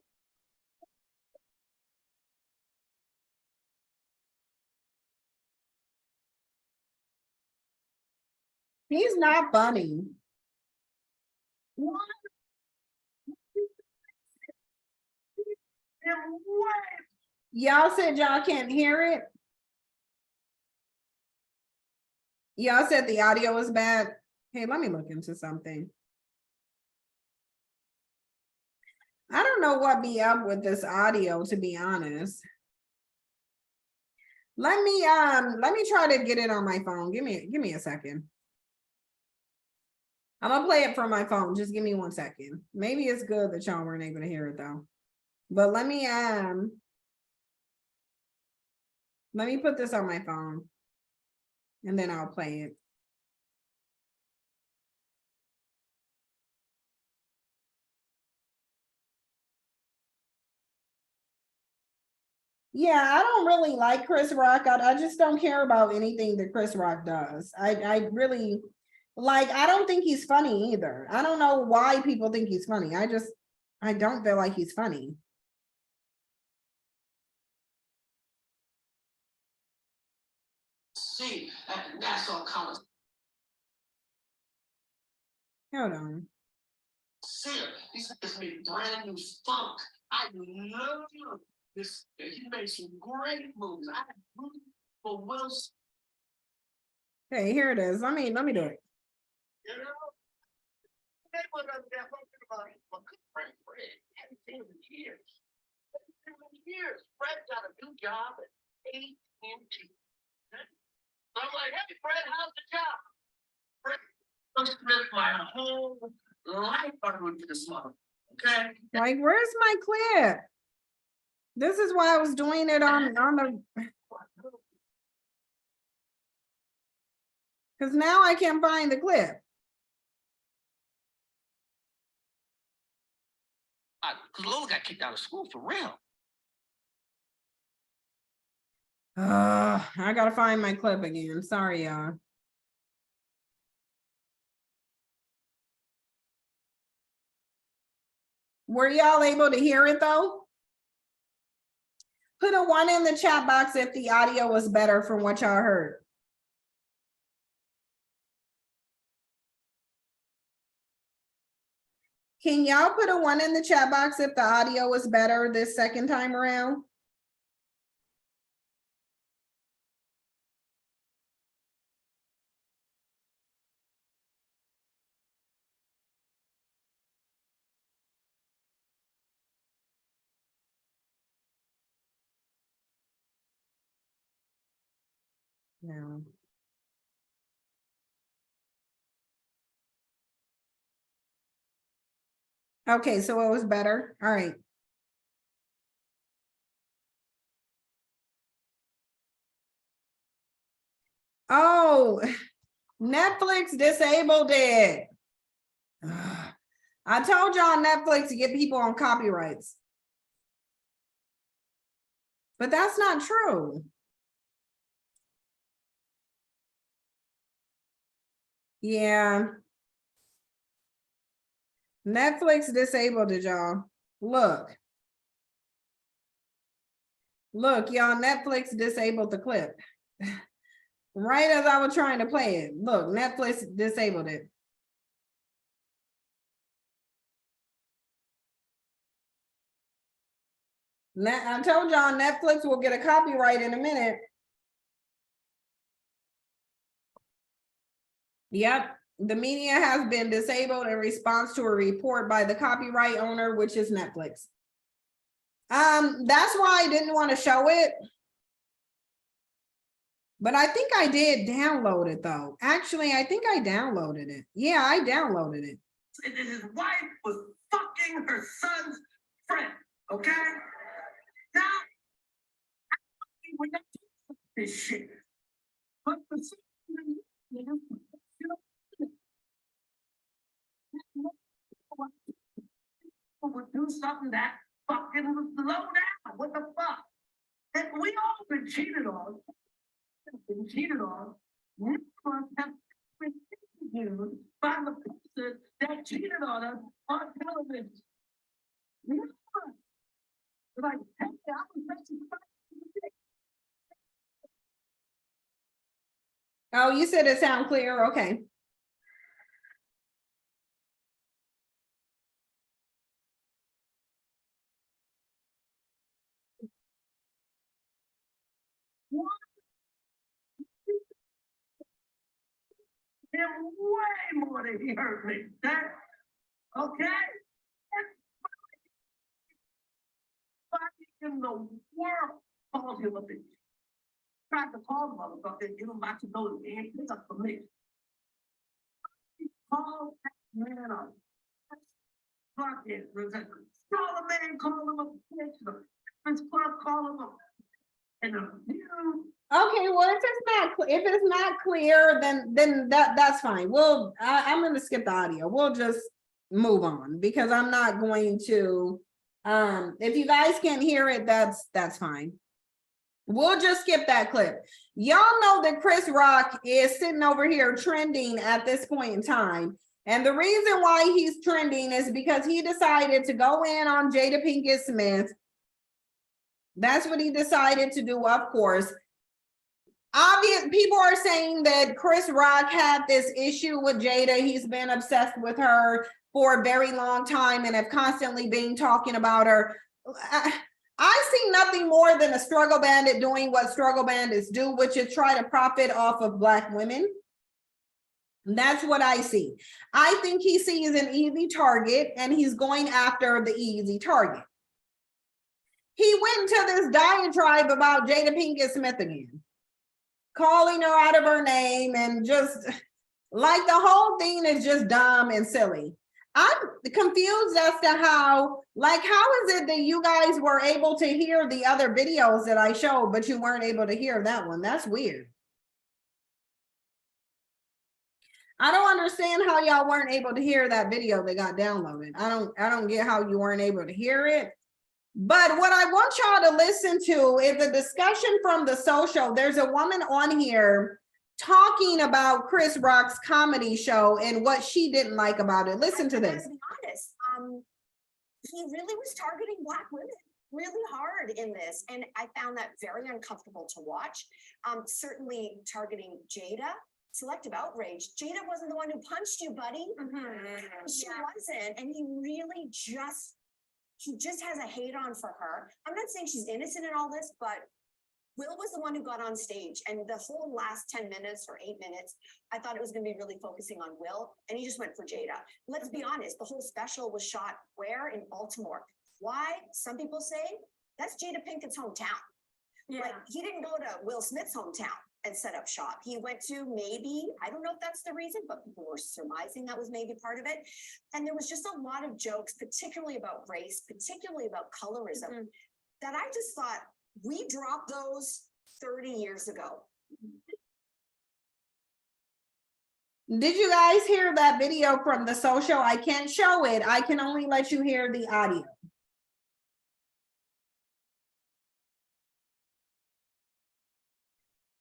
He's not funny. What? And what? Y'all said y'all can't hear it. Y'all said the audio was bad. Hey, let me look into something. I don't know what be up with this audio, to be honest. Let me try to get it on my phone. Give me a second. I'm gonna play it from my phone. Just give me 1 second. Maybe it's good that y'all weren't able to hear it though. But let me put this on my phone and then I'll play it. Yeah, I don't really like Chris Rock. I just don't care about anything that Chris Rock does. I really, like, I don't think he's funny either. I don't know why people think he's funny. I don't feel like he's funny. See, at Nassau College. Hold on. See, he's made brand new funk. I love this. He made some great moves. I rooted for Will Smith. Okay, here it is. Let me do it. You know, they were up there talking about my good friend Fred. I haven't seen him in years. Fred got a new job at AT&T. So I'm like, hey, Fred, how's the job? Fred, Will Smith, my whole life I rooted for this mother. Okay. Like, where's my clip? This is why I was doing it on the, because now I can't find the clip. Because Lola got kicked out of school for real. I gotta find my clip again. Sorry, y'all. Were y'all able to hear it though? Put a 1 in the chat box if the audio was better from what y'all heard. Can y'all put a 1 in the chat box if the audio was better this second time around? No. Okay, so it was better. All right. Oh, Netflix disabled it. Ugh. I told y'all Netflix to get people on copyrights. But that's not true. Yeah. Netflix disabled it, y'all. Look. Look, y'all, Netflix disabled the clip. Right as I was trying to play it. Look, Netflix disabled it. I told y'all Netflix will get a copyright in a minute. Yep, the media has been disabled in response to a report by the copyright owner, which is Netflix. That's why I didn't want to show it. But I think I did download it though. Actually, I think I downloaded it. Yeah, I downloaded it. His wife was fucking her son's friend, okay? Now, we're not doing this shit. But the would do something that fucking was low down. What the fuck? And we all been cheated on. Been cheated on. None of us have been interviewed by the person that cheated on us on television. None of us. Like, hey, I was messing with Oh, you said it sound clear. Okay. him way more than he hurt me. That, okay? Everybody in the world calls him a bitch. Tried to call the motherfucker and give him back to know he ain't pick up for me. He called that man up. Fuck it. Saw the man call him a bitch. His club call him a and Okay, well, if it's not clear, then that's fine. I'm gonna skip the audio. We'll just move on because I'm not going to. If you guys can't hear it, that's fine. We'll just skip that clip. Y'all know that Chris Rock is sitting over here trending at this point in time. And the reason why he's trending is because he decided to go in on Jada Pinkett Smith. That's what he decided to do, of course. Obvious people are saying that Chris Rock had this issue with Jada. He's been obsessed with her for a very long time and have constantly been talking about her. I see nothing more than a struggle bandit doing what struggle bandits do, which is try to profit off of Black women. That's what I see. I think he sees an easy target and he's going after the easy target. He went into this diatribe about Jada Pinkett Smith again, calling her out of her name and just like the whole thing is just dumb and silly. I'm confused as to how is it that you guys were able to hear the other videos that I showed, but you weren't able to hear that one? That's weird. I don't understand how y'all weren't able to hear that video that got downloaded. I don't get how you weren't able to hear it. But what I want y'all to listen to is a discussion from the social. There's a woman on here talking about Chris Rock's comedy show and what she didn't like about it. Listen to this. To be honest, he really was targeting Black women really hard in this, and I found that very uncomfortable to watch. Certainly targeting Jada, selective outrage. Jada wasn't the one who punched you, buddy. She wasn't, and he just has a hate on for her. I'm not saying she's innocent in all this, but Will was the one who got on stage, and the whole last 10 minutes or 8 minutes, I thought it was going to be really focusing on Will, and he just went for Jada. Let's be honest, the whole special was shot where? In Baltimore. Why? Some people say that's Jada Pinkett's hometown. Like, he didn't go to Will Smith's hometown and set up shop. He went to, maybe, I don't know if that's the reason, but people were surmising that was maybe part of it. And there was just a lot of jokes, particularly about race, particularly about colorism, that I just thought, we dropped those 30 years ago. Did you guys hear that video from the social? I can't show it. I can only let you hear the audio.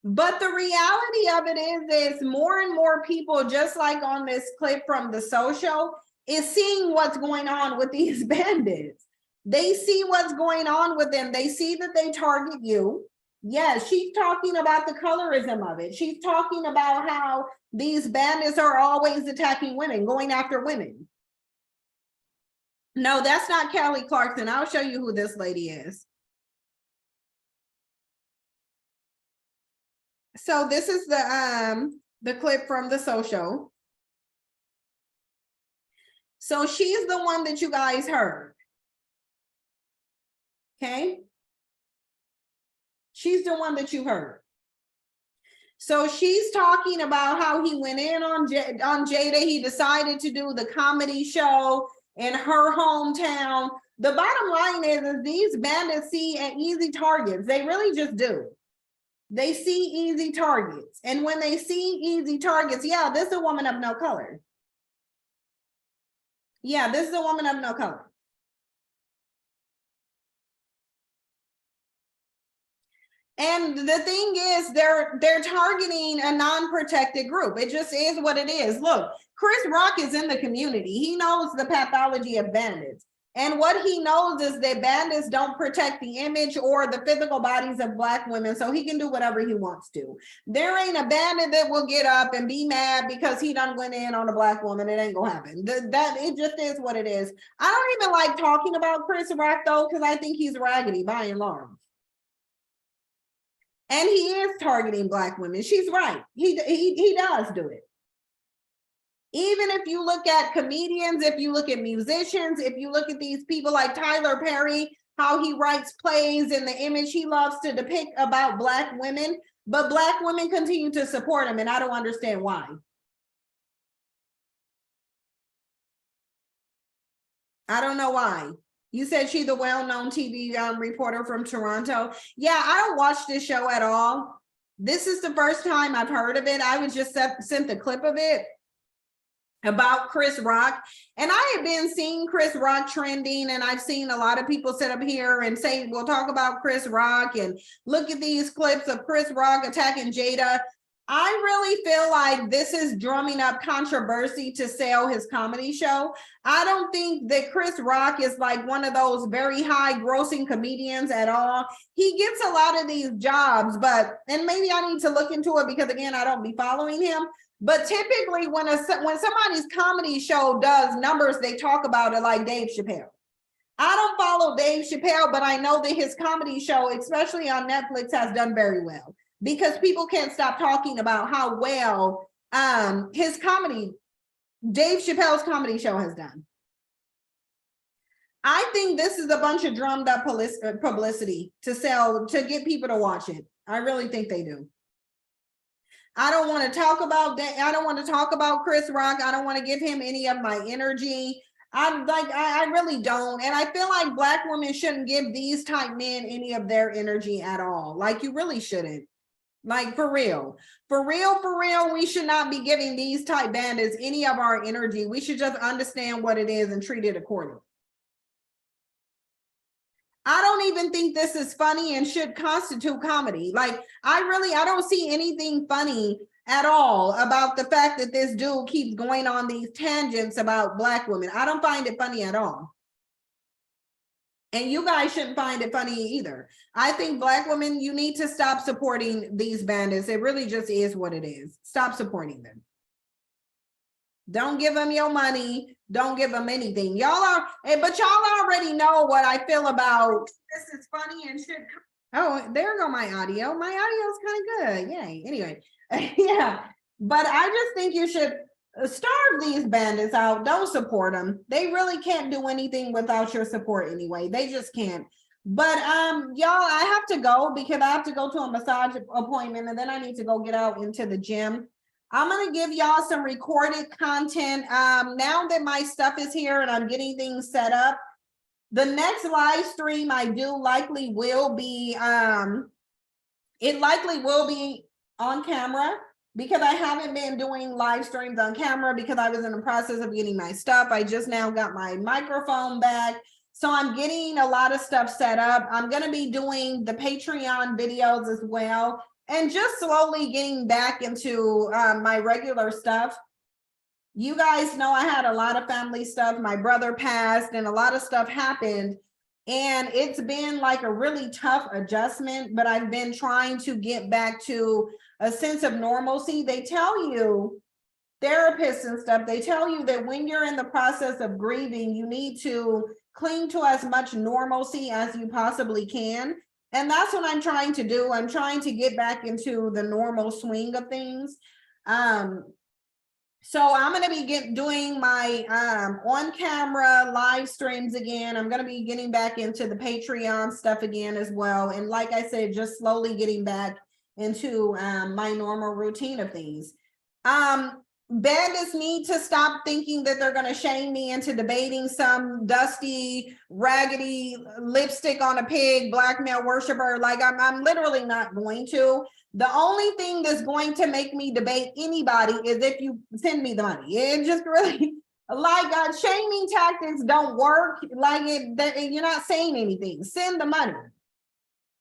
But the reality of it is more and more people, just like on this clip from the social, is seeing what's going on with these bandits. They see what's going on with them. They see that they target you. Yes, she's talking about the colorism of it. She's talking about how these bandits are always attacking women, going after women. No, that's not Kelly Clarkson. I'll show you who this lady is. So this is the clip from the social. So she's the one that you guys heard. Okay. She's the one that you heard. So she's talking about how he went in on Jada. He decided to do the comedy show in her hometown. The bottom line is these bandits see easy targets. They really just do. They see easy targets. And when they see easy targets, yeah, this is a woman of no color. Yeah, this is a woman of no color. And the thing is, they're targeting a non-protected group. It just is what it is. Look, Chris Rock is in the community. He knows the pathology of bandits. And what he knows is that bandits don't protect the image or the physical bodies of Black women, so he can do whatever he wants to. There ain't a bandit that will get up and be mad because he done went in on a Black woman. It ain't gonna happen. It just is what it is. I don't even like talking about Chris Rock though, because I think he's raggedy by and large. And he is targeting Black women. She's right. He does do it. Even if you look at comedians, if you look at musicians, if you look at these people like Tyler Perry, how he writes plays and the image he loves to depict about Black women, but Black women continue to support him, and I don't understand why. I don't know why. You said she's the well-known TV reporter from Toronto. Yeah, I don't watch this show at all. This is the first time I've heard of it. I was just sent the clip of it about Chris Rock. And I have been seeing Chris Rock trending, and I've seen a lot of people sit up here and say, we'll talk about Chris Rock and look at these clips of Chris Rock attacking Jada. I really feel like this is drumming up controversy to sell his comedy show. I don't think that Chris Rock is like one of those very high grossing comedians at all. He gets a lot of these jobs, and maybe I need to look into it because again, I don't be following him. But typically when somebody's comedy show does numbers, they talk about it like Dave Chappelle. I don't follow Dave Chappelle, but I know that his comedy show, especially on Netflix, has done very well. Because people can't stop talking about how well Dave Chappelle's comedy show has done. I think this is a bunch of drummed up publicity to get people to watch it. I really think they do. I don't want to talk about Chris Rock. I don't want to give him any of my energy. I really don't. And I feel like Black women shouldn't give these type men any of their energy at all. Like, you really shouldn't. Like for real, we should not be giving these type bandits any of our energy. We should just understand what it is and treat it accordingly. I don't even think this is funny and should constitute comedy. Like, I don't see anything funny at all about the fact that this dude keeps going on these tangents about Black women. I don't find it funny at all. And you guys shouldn't find it funny either. I think Black women, you need to stop supporting these bandits. It really just is what it is. Stop supporting them. Don't give them your money. Don't give them anything. Y'all are, but y'all already know what I feel about. This is funny and shit. Oh, there go my audio. My audio is kind of good. Yay. Anyway, yeah. But I just think you should starve these bandits out. Don't support them. They really can't do anything without your support anyway. They just can't. But y'all, I have to go because I have to go to a massage appointment and then I need to go get out into the gym. I'm going to give y'all some recorded content. Now that my stuff is here and I'm getting things set up, the next live stream I do likely will be, it likely will be on camera because I haven't been doing live streams on camera because I was in the process of getting my stuff. I just now got my microphone back. So I'm getting a lot of stuff set up. I'm going to be doing the Patreon videos as well. And just slowly getting back into my regular stuff. You guys know I had a lot of family stuff. My brother passed and a lot of stuff happened. And it's been like a really tough adjustment, but I've been trying to get back to a sense of normalcy. They tell you, therapists and stuff, they tell you that when you're in the process of grieving, you need to cling to as much normalcy as you possibly can. And that's what I'm trying to do. I'm trying to get back into the normal swing of things. So I'm going to be doing my on camera live streams again. I'm going to be getting back into the Patreon stuff again as well. And like I said, just slowly getting back into my normal routine of things. Bandits need to stop thinking that they're going to shame me into debating some dusty, raggedy lipstick on a pig, black male worshiper. Like I'm literally not going to. The only thing that's going to make me debate anybody is if you send me the money. It just really, like shaming tactics don't work. Like you're not saying anything. Send the money.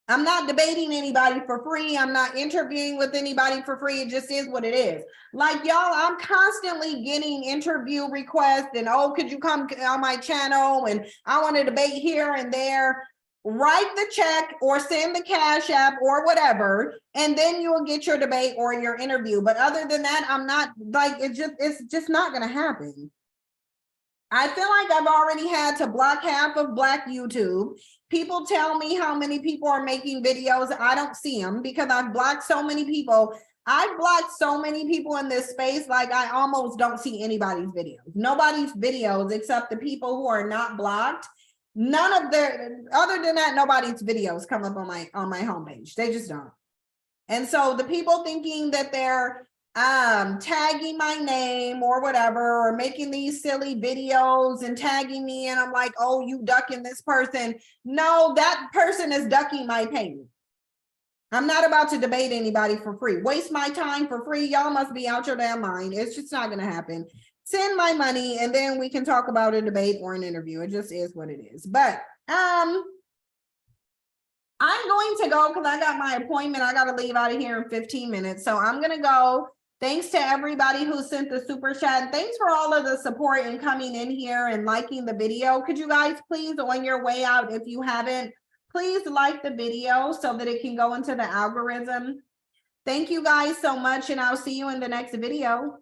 I'm not debating anybody for free. I'm not interviewing with anybody for free. It just is what it is. Like y'all, I'm constantly getting interview requests and, oh, could you come on my channel? And I want to debate here and there. Write the check or send the Cash App or whatever, and then you'll get your debate or your interview. But other than that, I'm not like, it's just not going to happen. I feel like I've already had to block half of Black YouTube. People tell me how many people are making videos. I don't see them because I've blocked so many people. I've blocked so many people in this space, like I almost don't see anybody's videos. Nobody's videos except the people who are not blocked. None of their, other than that, nobody's videos come up on my homepage. They just don't. And so the people thinking that they're tagging my name or whatever, or making these silly videos and tagging me, and I'm like, oh, you ducking this person. No, that person is ducking my payment. I'm not about to debate anybody for free. Waste my time for free. Y'all must be out your damn mind. It's just not going to happen. Send my money and then we can talk about a debate or an interview. It just is what it is. But I'm going to go because I got my appointment. I got to leave out of here in 15 minutes. So I'm going to go. Thanks to everybody who sent the super chat. And thanks for all of the support and coming in here and liking the video. Could you guys please, on your way out, if you haven't, please like the video so that it can go into the algorithm. Thank you guys so much, and I'll see you in the next video.